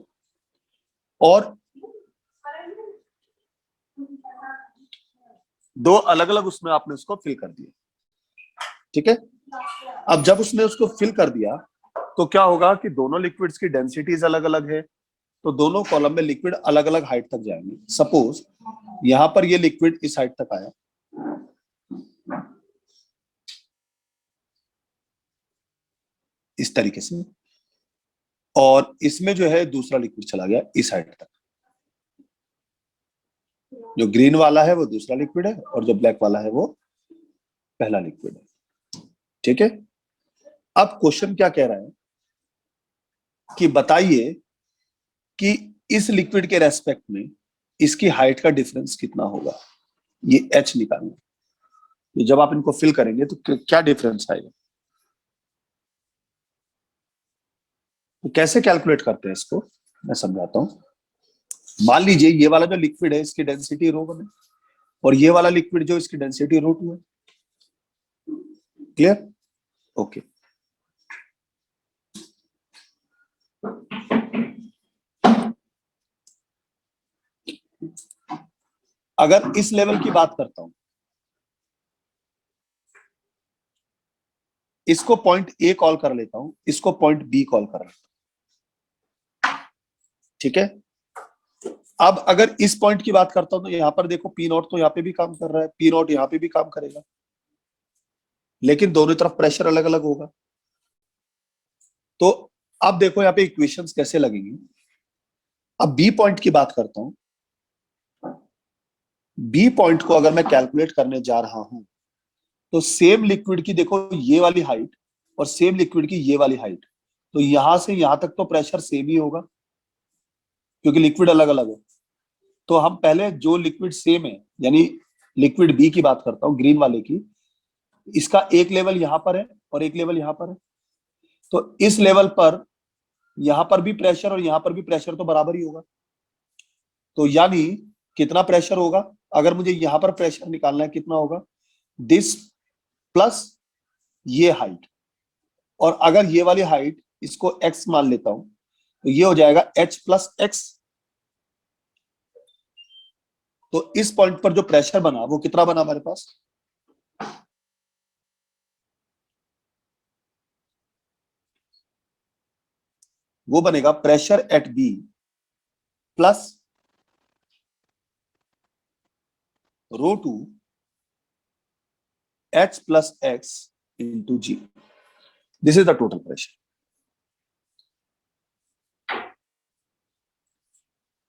S1: और दो अलग अलग उसमें आपने उसको फिल कर दिया, ठीक है। अब जब उसने उसको फिल कर दिया तो क्या होगा कि दोनों लिक्विड्स की डेंसिटीज अलग अलग है, तो दोनों कॉलम में लिक्विड अलग अलग हाइट तक जाएंगे। सपोज यहां पर ये लिक्विड इस हाइट तक आया, इस तरीके से, और इसमें जो है दूसरा लिक्विड चला गया इस हाइट तक। जो ग्रीन वाला है वो दूसरा लिक्विड है और जो ब्लैक वाला है वो पहला लिक्विड है, ठीक है। अब क्वेश्चन क्या कह रहा है कि बताइए कि इस लिक्विड के रेस्पेक्ट में इसकी हाइट का डिफरेंस कितना होगा, ये h निकालना। तो जब आप इनको फिल करेंगे तो क्या डिफरेंस आएगा, तो कैसे कैलकुलेट करते हैं इसको मैं समझाता हूं। मान लीजिए ये वाला जो लिक्विड है इसकी डेंसिटी ρ1 है और ये वाला लिक्विड जो इसकी डेंसिटी ρ2 है। क्लियर? ओके। अगर इस लेवल की बात करता हूं, इसको पॉइंट ए कॉल कर लेता हूं, इसको पॉइंट बी कॉल कर लेता हूं, ठीक है। अब अगर इस पॉइंट की बात करता हूं तो यहां पर देखो पी नॉट तो यहां पे भी काम कर रहा है, पी नॉट यहां पे भी काम करेगा, लेकिन दोनों तरफ प्रेशर अलग अलग होगा। तो अब देखो यहाँ पे इक्वेशंस कैसे लगेंगी। अब बी पॉइंट की बात करता हूं, बी पॉइंट को अगर मैं कैलकुलेट करने जा रहा हूं तो सेम लिक्विड की देखो ये वाली हाइट और सेम लिक्विड की ये वाली हाइट, तो यहां से यहां तक तो प्रेशर सेम ही होगा क्योंकि लिक्विड अलग अलग है। तो हम पहले जो लिक्विड सेम है यानी लिक्विड बी की बात करता हूं, ग्रीन वाले की, इसका एक लेवल यहां पर है और एक लेवल यहां पर है। तो इस लेवल पर यहां पर भी प्रेशर और यहां पर भी प्रेशर तो बराबर ही होगा। तो यानी कितना प्रेशर होगा, अगर मुझे यहां पर प्रेशर निकालना है कितना होगा, दिस प्लस ये हाइट, और अगर ये वाली हाइट इसको x मान लेता हूं तो ये हो जाएगा h प्लस एक्स। तो इस पॉइंट पर जो प्रेशर बना वो कितना बना हमारे पास, वो बनेगा pressure at B plus ρ2 h plus x into g. This is the total pressure.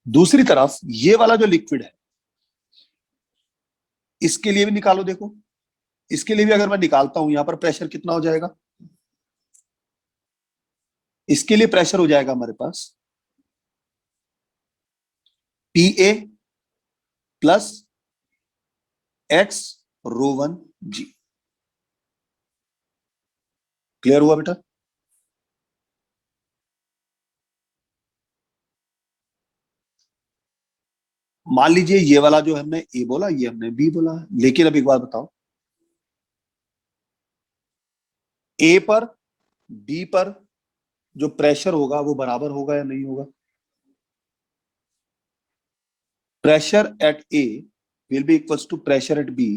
S1: दूसरी तरफ ये वाला जो लिक्विड है इसके लिए भी निकालो, देखो इसके लिए भी अगर मैं निकालता हूं यहां पर प्रेशर कितना हो जाएगा, इसके लिए प्रेशर हो जाएगा हमारे पास P A plus x ρ1 g. Clear हुआ बेटा? मान लीजिए ये वाला जो हमने ए बोला ये हमने बी बोला, लेकिन अब एक बात बताओ, ए पर बी पर जो प्रेशर होगा वो बराबर होगा या नहीं होगा। Pressure at A will be equals to pressure at B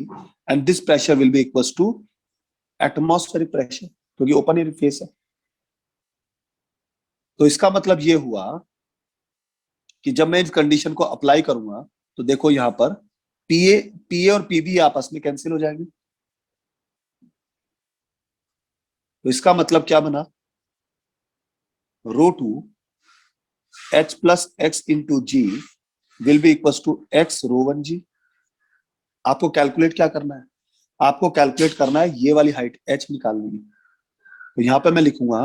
S1: and this pressure will be equals to atmospheric pressure क्योंकि ओपन एयर फेस है। तो इसका मतलब ये हुआ कि जब मैं इस कंडीशन को अप्लाई करूंगा तो देखो यहां पर पीए और पीबी आपस में कैंसिल हो जाएंगे। तो इसका मतलब क्या बना, ρ2 h plus x into g will be equal to x ρ1 g. आपको कैलकुलेट क्या करना है, आपको कैलकुलेट करना है ये वाली हाइट h निकालनी है। तो यहां पे मैं लिखूंगा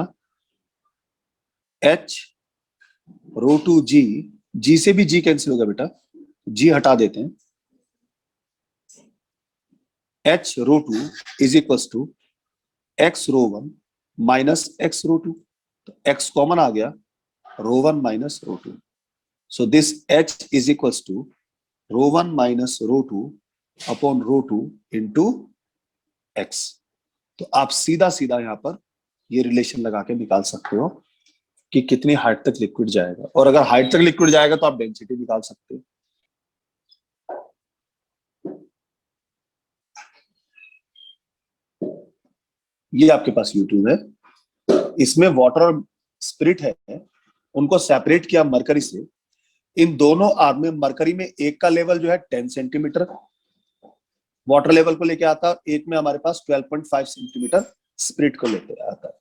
S1: h ρ2 जी, जी से भी g कैंसिल होगा बेटा, जी हटा देते हैं, h ρ2 is equal to x ρ1 minus x ρ2। तो x कॉमन आ गया, ρ1 minus ρ2। So this h is equal to ρ1 minus ρ2 upon ρ2 into x। तो आप सीधा सीधा यहां पर ये रिलेशन लगा के निकाल सकते हो कि कितनी हाइट तक लिक्विड जाएगा, और अगर हाइट तक लिक्विड जाएगा तो आप डेंसिटी निकाल सकते हो। ये आपके पास यूट्यूब है, इसमें वाटर और स्पिरिट है, उनको सेपरेट किया मरकरी से। इन दोनों आर्म में मरकरी में एक का लेवल जो है 10 सेंटीमीटर वाटर लेवल को लेके आता है, एक में हमारे पास 12.5 सेंटीमीटर स्पिरिट को लेके आता है।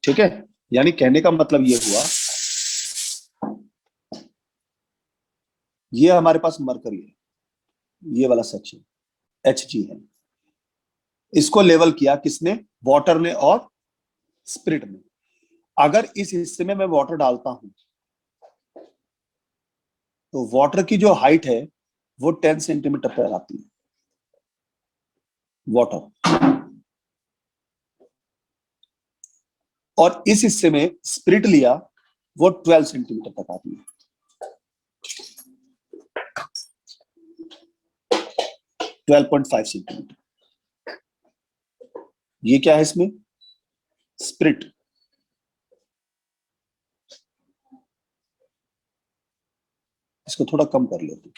S1: ठीक है, यानी कहने का मतलब ये हुआ, ये हमारे पास मरकरी है, ये वाला सेक्शन Hg है, इसको लेवल किया किसने, वाटर ने और स्पिरिट ने। अगर इस हिस्से में मैं वाटर डालता हूं तो वाटर की जो हाइट है वो 10 सेंटीमीटर पर आती है वाटर, और इस हिस्से में स्पिरिट लिया वो 12 सेंटीमीटर तक आती है। 12.5 सेंटीमीटर, ये क्या है इसमें, स्पिरिट। इसको थोड़ा कम कर लेते हैं।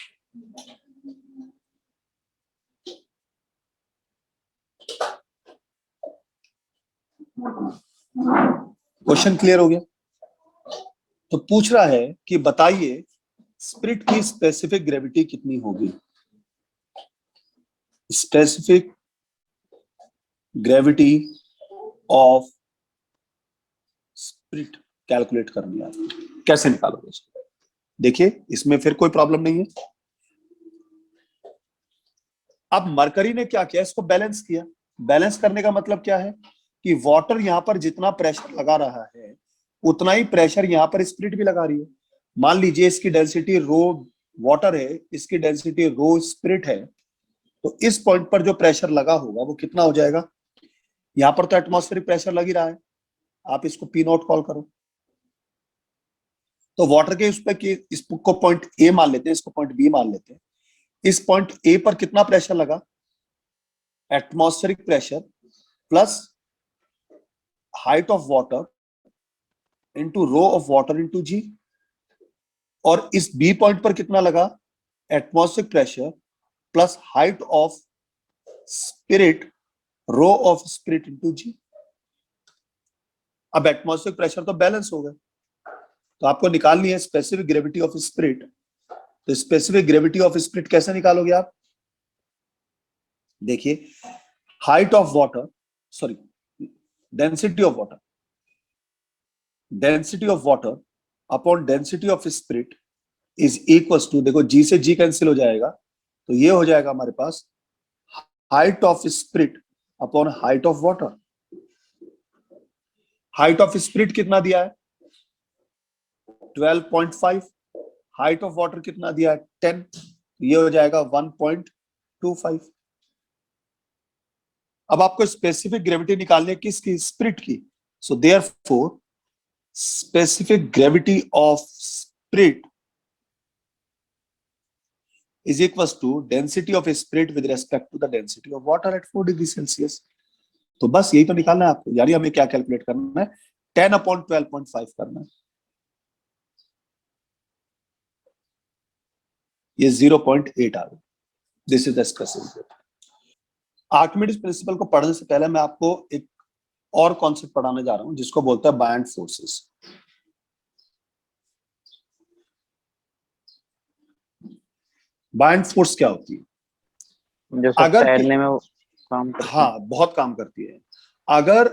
S1: क्वेश्चन क्लियर हो गया? तो पूछ रहा है कि बताइए स्पिरिट की स्पेसिफिक ग्रेविटी कितनी होगी। Specific gravity of spirit calculate करनी है, कैसे निकालोगे इसको? देखिए इसमें फिर कोई प्रॉब्लम नहीं है। अब मरकरी ने क्या किया, इसको बैलेंस किया। बैलेंस करने का मतलब क्या है कि वाटर यहां पर जितना प्रेशर लगा रहा है उतना ही प्रेशर यहां पर स्पिरिट भी लगा रही है। मान लीजिए इसकी डेंसिटी रो वाटर है, इसकी डेंसिटी रो स्पिरिट है, तो इस पॉइंट पर जो प्रेशर लगा होगा वो कितना हो जाएगा। यहां पर तो एटमॉस्फेरिक प्रेशर लग ही रहा है, आप इसको पी नॉट कॉल करो। तो वाटर के उस पर इसको पॉइंट ए मान लेते हैं, इसको पॉइंट बी मान लेते हैं। इस पॉइंट ए पर कितना प्रेशर लगा, atmospheric pressure plus height of water into rho of water into g. और इस बी पॉइंट पर कितना लगा, atmospheric pressure plus height of spirit rho of spirit into g. अब एटमॉस्फेरिक प्रेशर तो बैलेंस हो गए, तो आपको निकालनी है स्पेसिफिक ग्रेविटी ऑफ स्पिरिट। तो स्पेसिफिक ग्रेविटी ऑफ स्पिरिट कैसे निकालोगे आप, देखिए height of water, sorry density of water, density of water upon density of spirit is equal to, देखो जी से जी कैंसिल हो जाएगा, तो ये हो जाएगा हमारे पास height of spirit upon height of water. Height of spirit कितना दिया है 12.5, हाइट ऑफ वाटर कितना दिया है 10, ये हो जाएगा 1.25। अब आपको स्पेसिफिक ग्रेविटी निकालनी है किसकी, स्पिरिट की। So therefore specific gravity of spirit is equals to density of spirit with respect to the density of water at 4 degree Celsius. तो बस यही तो निकालना है आपको, यानी हमें क्या कैलकुलेट करना है, 10/12.5 करना है। ये 0.8 आ गया। This is the specific. Archimedes principal को पढ़ने से पहले मैं आपको एक और कॉन्सेप्ट पढ़ाने जा रहा हूं जिसको बोलते हैं बायंट फोर्सेस। बायंट फोर्स क्या होती है,
S2: जो सब
S1: अगर
S2: तैरने में काम करती है।
S1: हाँ बहुत काम करती है। अगर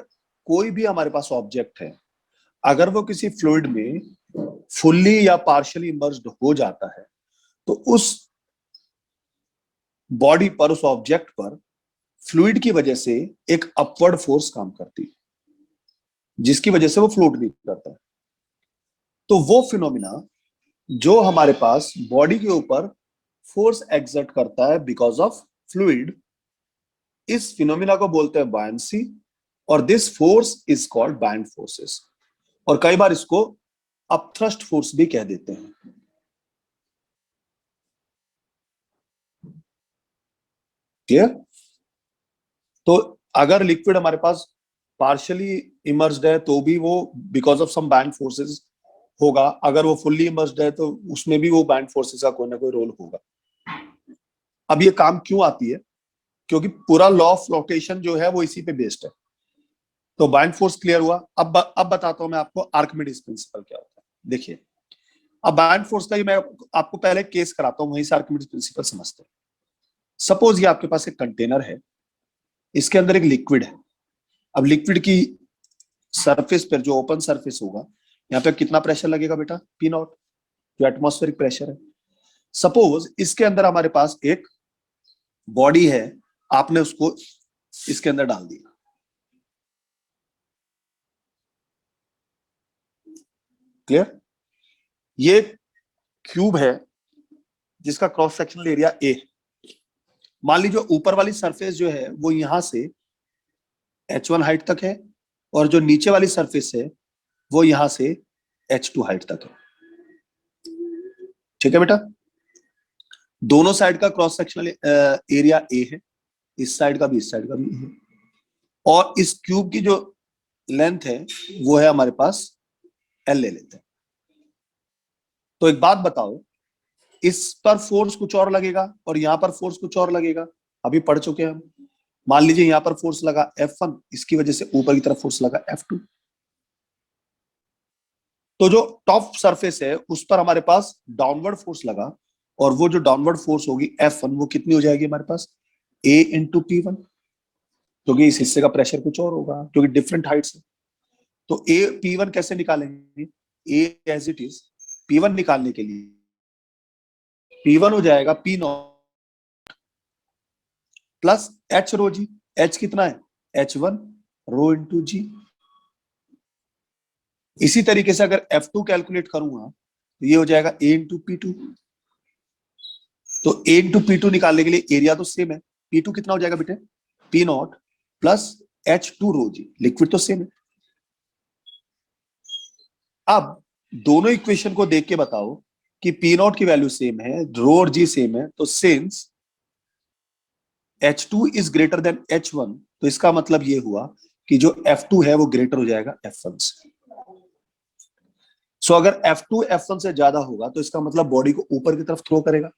S1: कोई भी हमारे पास ऑब्जेक्ट है, अगर वो किसी फ्लूइड में फुल्ली या पार्शियली इमर्स्ड हो जाता है तो उस बॉडी पर, उस ऑब्जेक्ट पर फ्लूइड की वजह से एक अपवर्ड फोर्स काम करती है जिसकी वजह से वो फ्लोट नहीं करता है। तो वो फिनोमिना जो हमारे पास बॉडी के ऊपर फोर्स एक्सर्ट करता है बिकॉज ऑफ फ्लूइड, इस फिनोमिना को बोलते हैं बायंसी, और this force is called buoyant forces. और कई बार इसको अपथ्रस्ट फोर्स भी कह देते हैं। क्लियर? तो अगर लिक्विड हमारे पास पार्शियली इमर्स्ड है तो भी वो because of some buoyant forces होगा, अगर वो फुल्ली इमर्स्ड है तो उसमें भी वो बाइंड फोर्सेस का कोई ना कोई रोल होगा। अब ये काम क्यों आती है? क्योंकि पूरा लॉ ऑफ फ्लोटेशन जो है वो इसी पे बेस्ड है। तो बाइंड फोर्स क्लियर हुआ। अब बताता हूं मैं आपको आर्किमिडीज प्रिंसिपल क्या होता है। देखिए, अब बाइंड फोर्स का ही मैं आपको पहले केस कराता हूं, वहीं से आर्किमिडीज प्रिंसिपल समझते हैं। सपोज ये आपके पास एक कंटेनर है, इसके अंदर एक लिक्विड है। अब लिक्विड की सरफेस पर जो ओपन सरफेस होगा, यहाँ पे कितना प्रेशर लगेगा बेटा? पी नॉट, जो एटमॉस्फेरिक प्रेशर है। सपोज इसके अंदर हमारे पास एक बॉडी है, आपने उसको इसके अंदर डाल दिया। क्लियर? ये क्यूब है जिसका क्रॉस सेक्शनल एरिया ए। मान लीजिए ऊपर वाली सरफेस जो है वो यहां से h1 हाइट तक है, और जो नीचे वाली सरफेस है वो यहां से h2 हाइट तक है। ठीक है बेटा? दोनों साइड का क्रॉस सेक्शनल एरिया ए है, इस साइड का भी इस साइड का भी है, और इस क्यूब की जो लेंथ है वो है हमारे पास एल ले लेते हैं। तो एक बात बताओ, इस पर फोर्स कुछ और लगेगा और यहां पर फोर्स कुछ और लगेगा, अभी पढ़ चुके हैं हम। मान लीजिए यहां पर फोर्स लगा F1, इसकी वजह से ऊपर की तरफ फोर्स लगा F2। तो जो टॉप सरफेस है उस पर हमारे पास डाउनवर्ड फोर्स लगा, और वो जो डाउनवर्ड फोर्स होगी F1 वो कितनी हो जाएगी हमारे पास? A इंटू P1, क्योंकि इस हिस्से का प्रेशर कुछ और होगा क्योंकि डिफरेंट हाइट्स है। तो A P1 कैसे निकालेंगे? A as it is, P1 निकालने के लिए P1 हो जाएगा P naught plus H rho G. H कितना है? H1 रो इंटू जी। इसी तरीके से अगर F2 कैलकुलेट करूंगा तो ये हो जाएगा A इंटू P2। तो A इंटू P2 निकालने के लिए एरिया तो सेम है। P2 कितना हो जाएगा बेटे? P naught plus H2 rho G. Liquid तो सेम है। अब दोनों इक्वेशन को देख के बताओ कि P नॉट की वैल्यू सेम है, रो और जी सेम है, तो since H2 is greater than H1, तो इसका मतलब ये हुआ कि जो F2 है वो ग्रेटर हो जाएगा F1 से। सो अगर F2 F1 से ज्यादा होगा तो इसका मतलब बॉडी को ऊपर की तरफ थ्रो करेगा।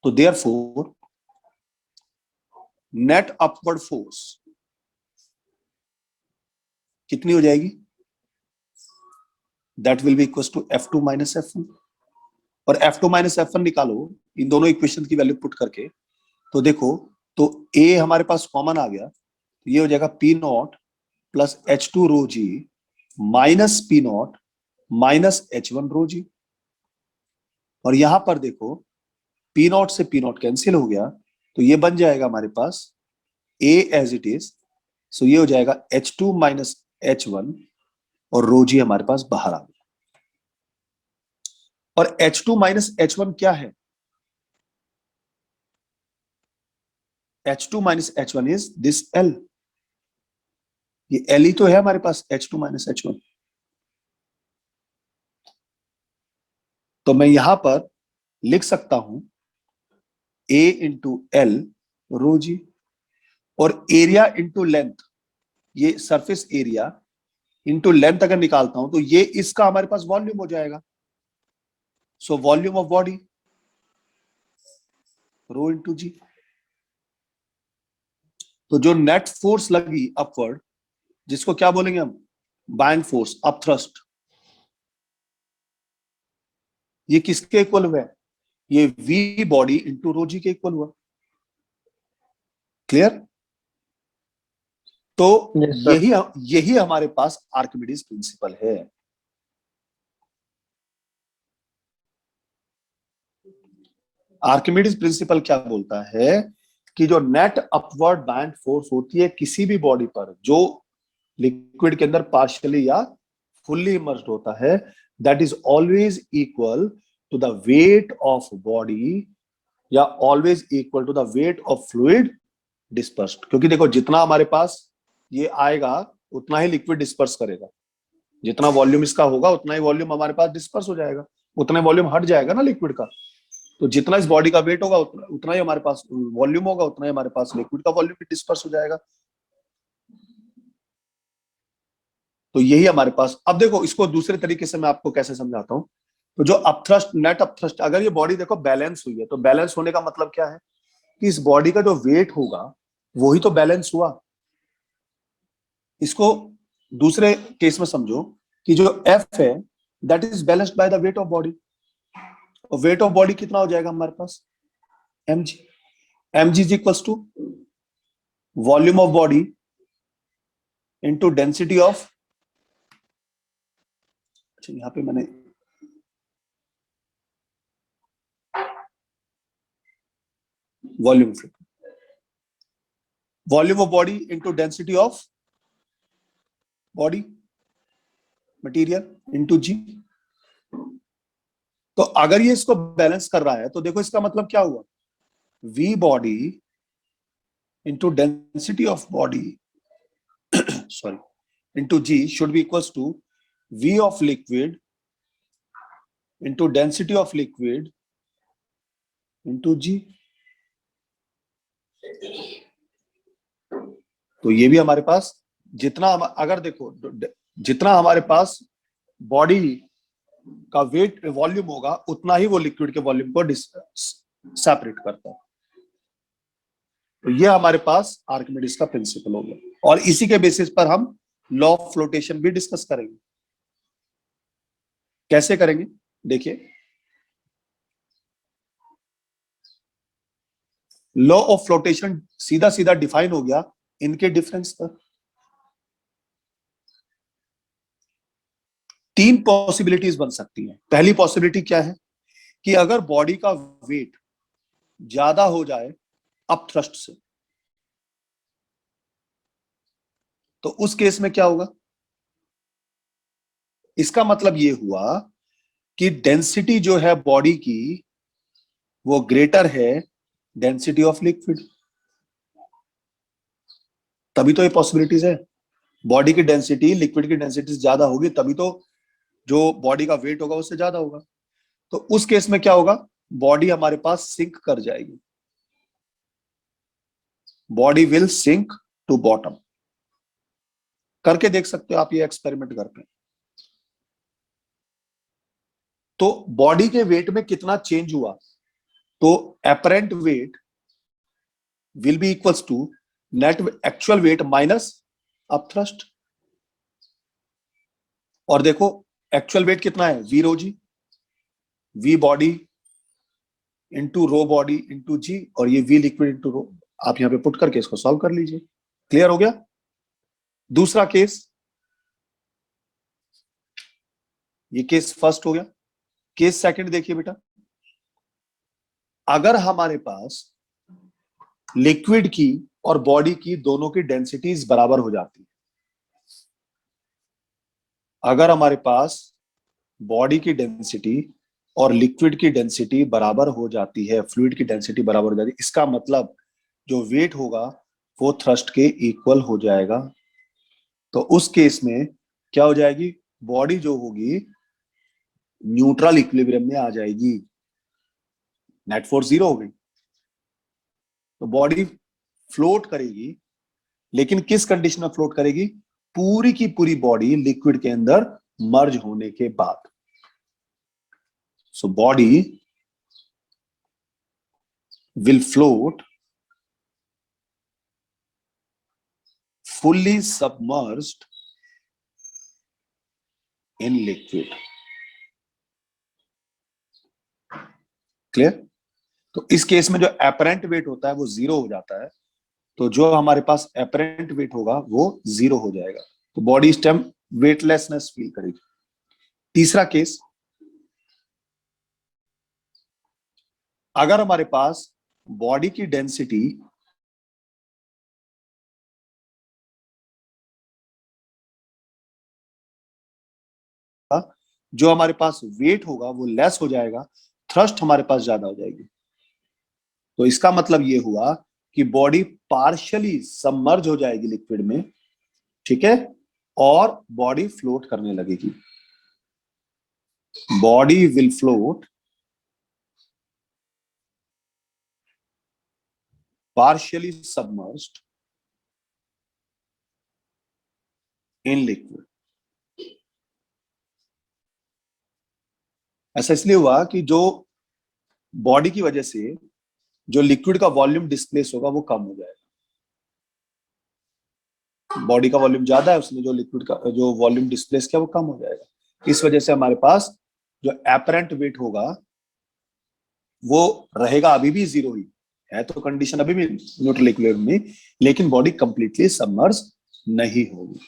S1: तो देयरफॉर नेट अपवर्ड फोर्स कितनी हो जाएगी? That will be equal to F2 minus F1। और F2 माइनस F1 निकालो इन दोनों इक्वेशन की वैल्यू पुट करके, तो देखो, तो A हमारे पास कॉमन आ गया, तो ये हो जाएगा P naught plus H2 rho G minus P naught minus H1 rho G. और यहां पर देखो, P नॉट से P नॉट कैंसिल हो गया, तो ये बन जाएगा हमारे पास A as it is. So ये हो जाएगा H2 माइनस H1, और रो जी हमारे पास बाहर आ गया। और H2 माइनस H1 क्या है? H2 minus H1 is this L। ये L ही तो है हमारे पास, H2 माइनस H1। तो मैं यहां पर लिख सकता हूं A into L row G, और एरिया इंटू लेंथ, ये सरफेस एरिया इंटू लेंथ अगर निकालता हूं तो ये इसका हमारे पास वॉल्यूम हो जाएगा। So volume of body rho into g. तो जो नेट फोर्स लगी अपवर्ड, जिसको क्या बोलेंगे हम? बाइंड फोर्स, अप थ्रस्ट, ये किसके इक्वल हुआ है? ये वी बॉडी इंटू रो जी के इक्वल हुआ। क्लियर? तो
S2: यस सर।
S1: यही यही हमारे पास आर्किमिडीज प्रिंसिपल है। आर्किमिडीज प्रिंसिपल क्या बोलता है कि जो नेट अपवर्ड बाइंड फोर्स होती है किसी भी बॉडी पर जो लिक्विड के अंदर पार्शियली या फुल्ली इमर्स्ड होता है, that is always equal to the weight of body, या always equal to the weight of fluid dispersed. क्योंकि देखो, जितना हमारे पास ये आएगा उतना ही लिक्विड डिस्पर्स करेगा, जितना वॉल्यूम इसका होगा उतना ही वॉल्यूम हमारे पास डिस्पर्स हो जाएगा, उतना ही वॉल्यूम हट जाएगा ना लिक्विड का। तो जितना इस बॉडी का वेट होगा उतना ही हमारे पास वॉल्यूम होगा, उतना ही हमारे पास लिक्विड का वॉल्यूम भी डिस्पर्स हो जाएगा। तो यही हमारे पास। अब देखो इसको दूसरे तरीके से मैं आपको कैसे समझाता हूँ। तो जो अपथ्रस्ट, नेट अपथ्रस्ट, अगर ये बॉडी देखो बैलेंस हुई है, तो बैलेंस होने का मतलब क्या है कि इस बॉडी का जो वेट होगा वही तो बैलेंस हुआ। इसको दूसरे केस में समझो कि जो एफ है that is balanced by the weight of body. और वेट ऑफ बॉडी कितना हो जाएगा हमारे पास, mg। mg is equals to volume of body into density of, अच्छा यहां पे मैंने volume volume of body into density of body material into g. तो अगर ये इसको बैलेंस कर रहा है तो देखो इसका मतलब क्या हुआ, v body into density of body sorry into g should be equals to v of liquid into density of liquid into g. तो ये भी हमारे पास जितना अगर देखो जितना हमारे पास बॉडी का वेट वॉल्यूम होगा उतना ही वो लिक्विड के वॉल्यूम को सेपरेट करता है। तो ये हमारे पास आर्किमिडीज का प्रिंसिपल हो गया, और इसी के बेसिस पर हम लॉ ऑफ फ्लोटेशन भी डिस्कस करेंगे। कैसे करेंगे देखिए, लॉ ऑफ फ्लोटेशन सीधा सीधा डिफाइन हो गया इनके डिफरेंस पर। तीन पॉसिबिलिटीज बन सकती हैं। पहली पॉसिबिलिटी क्या है कि अगर बॉडी का वेट ज्यादा हो जाए अप थ्रस्ट से, तो उस केस में क्या होगा, इसका मतलब ये हुआ कि डेंसिटी जो है बॉडी की वो ग्रेटर है डेंसिटी ऑफ लिक्विड। तभी तो ये पॉसिबिलिटीज है, बॉडी की डेंसिटी लिक्विड की डेंसिटी से ज्यादा होगी तभी तो जो बॉडी का वेट होगा उससे ज्यादा होगा। तो उस केस में क्या होगा, बॉडी हमारे पास सिंक कर जाएगी, body will sink to bottom. करके देख सकते हो आप ये एक्सपेरिमेंट करके। तो बॉडी के वेट में कितना चेंज हुआ, तो apparent weight will be equals to net actual weight minus upthrust. और देखो एक्चुअल वेट कितना है, V rho g, V body into rho body into g, और ये वी लिक्विड इंटू रो। आप यहां पे पुट करके इसको सॉल्व कर लीजिए। क्लियर हो गया। दूसरा केस, ये केस फर्स्ट हो गया। केस सेकंड देखिए बेटा, अगर हमारे पास लिक्विड की और बॉडी की दोनों की डेंसिटीज बराबर हो जाती है, अगर हमारे पास बॉडी की डेंसिटी और लिक्विड की डेंसिटी बराबर हो जाती है, फ्लूइड की डेंसिटी बराबर हो जाती है, इसका मतलब जो वेट होगा वो थ्रस्ट के इक्वल हो जाएगा। तो उस केस में क्या हो जाएगी, बॉडी जो होगी न्यूट्रल इक्विलिब्रियम में आ जाएगी, नेट फोर्स जीरो हो गई। तो बॉडी फ्लोट करेगी, लेकिन किस कंडीशन में फ्लोट करेगी, पूरी की पूरी बॉडी लिक्विड के अंदर मर्ज होने के बाद। So body will float fully submerged in liquid। Clear. तो इस केस में जो एपरेंट वेट होता है वो जीरो हो जाता है, तो जो हमारे पास एपरेंट वेट होगा वो जीरो हो जाएगा, तो बॉडी इस टाइम वेटलेसनेस फील करेगी। तीसरा केस, अगर हमारे पास बॉडी की डेंसिटी जो हमारे पास वेट होगा वो लेस हो जाएगा, थ्रस्ट हमारे पास ज्यादा हो जाएगी। तो इसका मतलब ये हुआ कि बॉडी पार्शियली सबमर्ज हो जाएगी लिक्विड में, ठीक है, और बॉडी फ्लोट करने लगेगी। Body will float partially submerged in liquid। ऐसा इसलिए हुआ कि जो बॉडी की वजह से जो लिक्विड का वॉल्यूम डिस्प्लेस होगा वो कम हो जाएगा। बॉडी का वॉल्यूम ज्यादा है, उसने जो लिक्विड का जो वॉल्यूम डिस्प्लेस किया वो कम हो जाएगा। इस वजह से हमारे पास जो एपरेंट वेट होगा वो रहेगा अभी भी जीरो ही है, तो कंडीशन अभी भी न्यूट्रल इक्विलिब्रियम में, लेकिन बॉडी कंप्लीटली सबमर्ज नहीं होगी।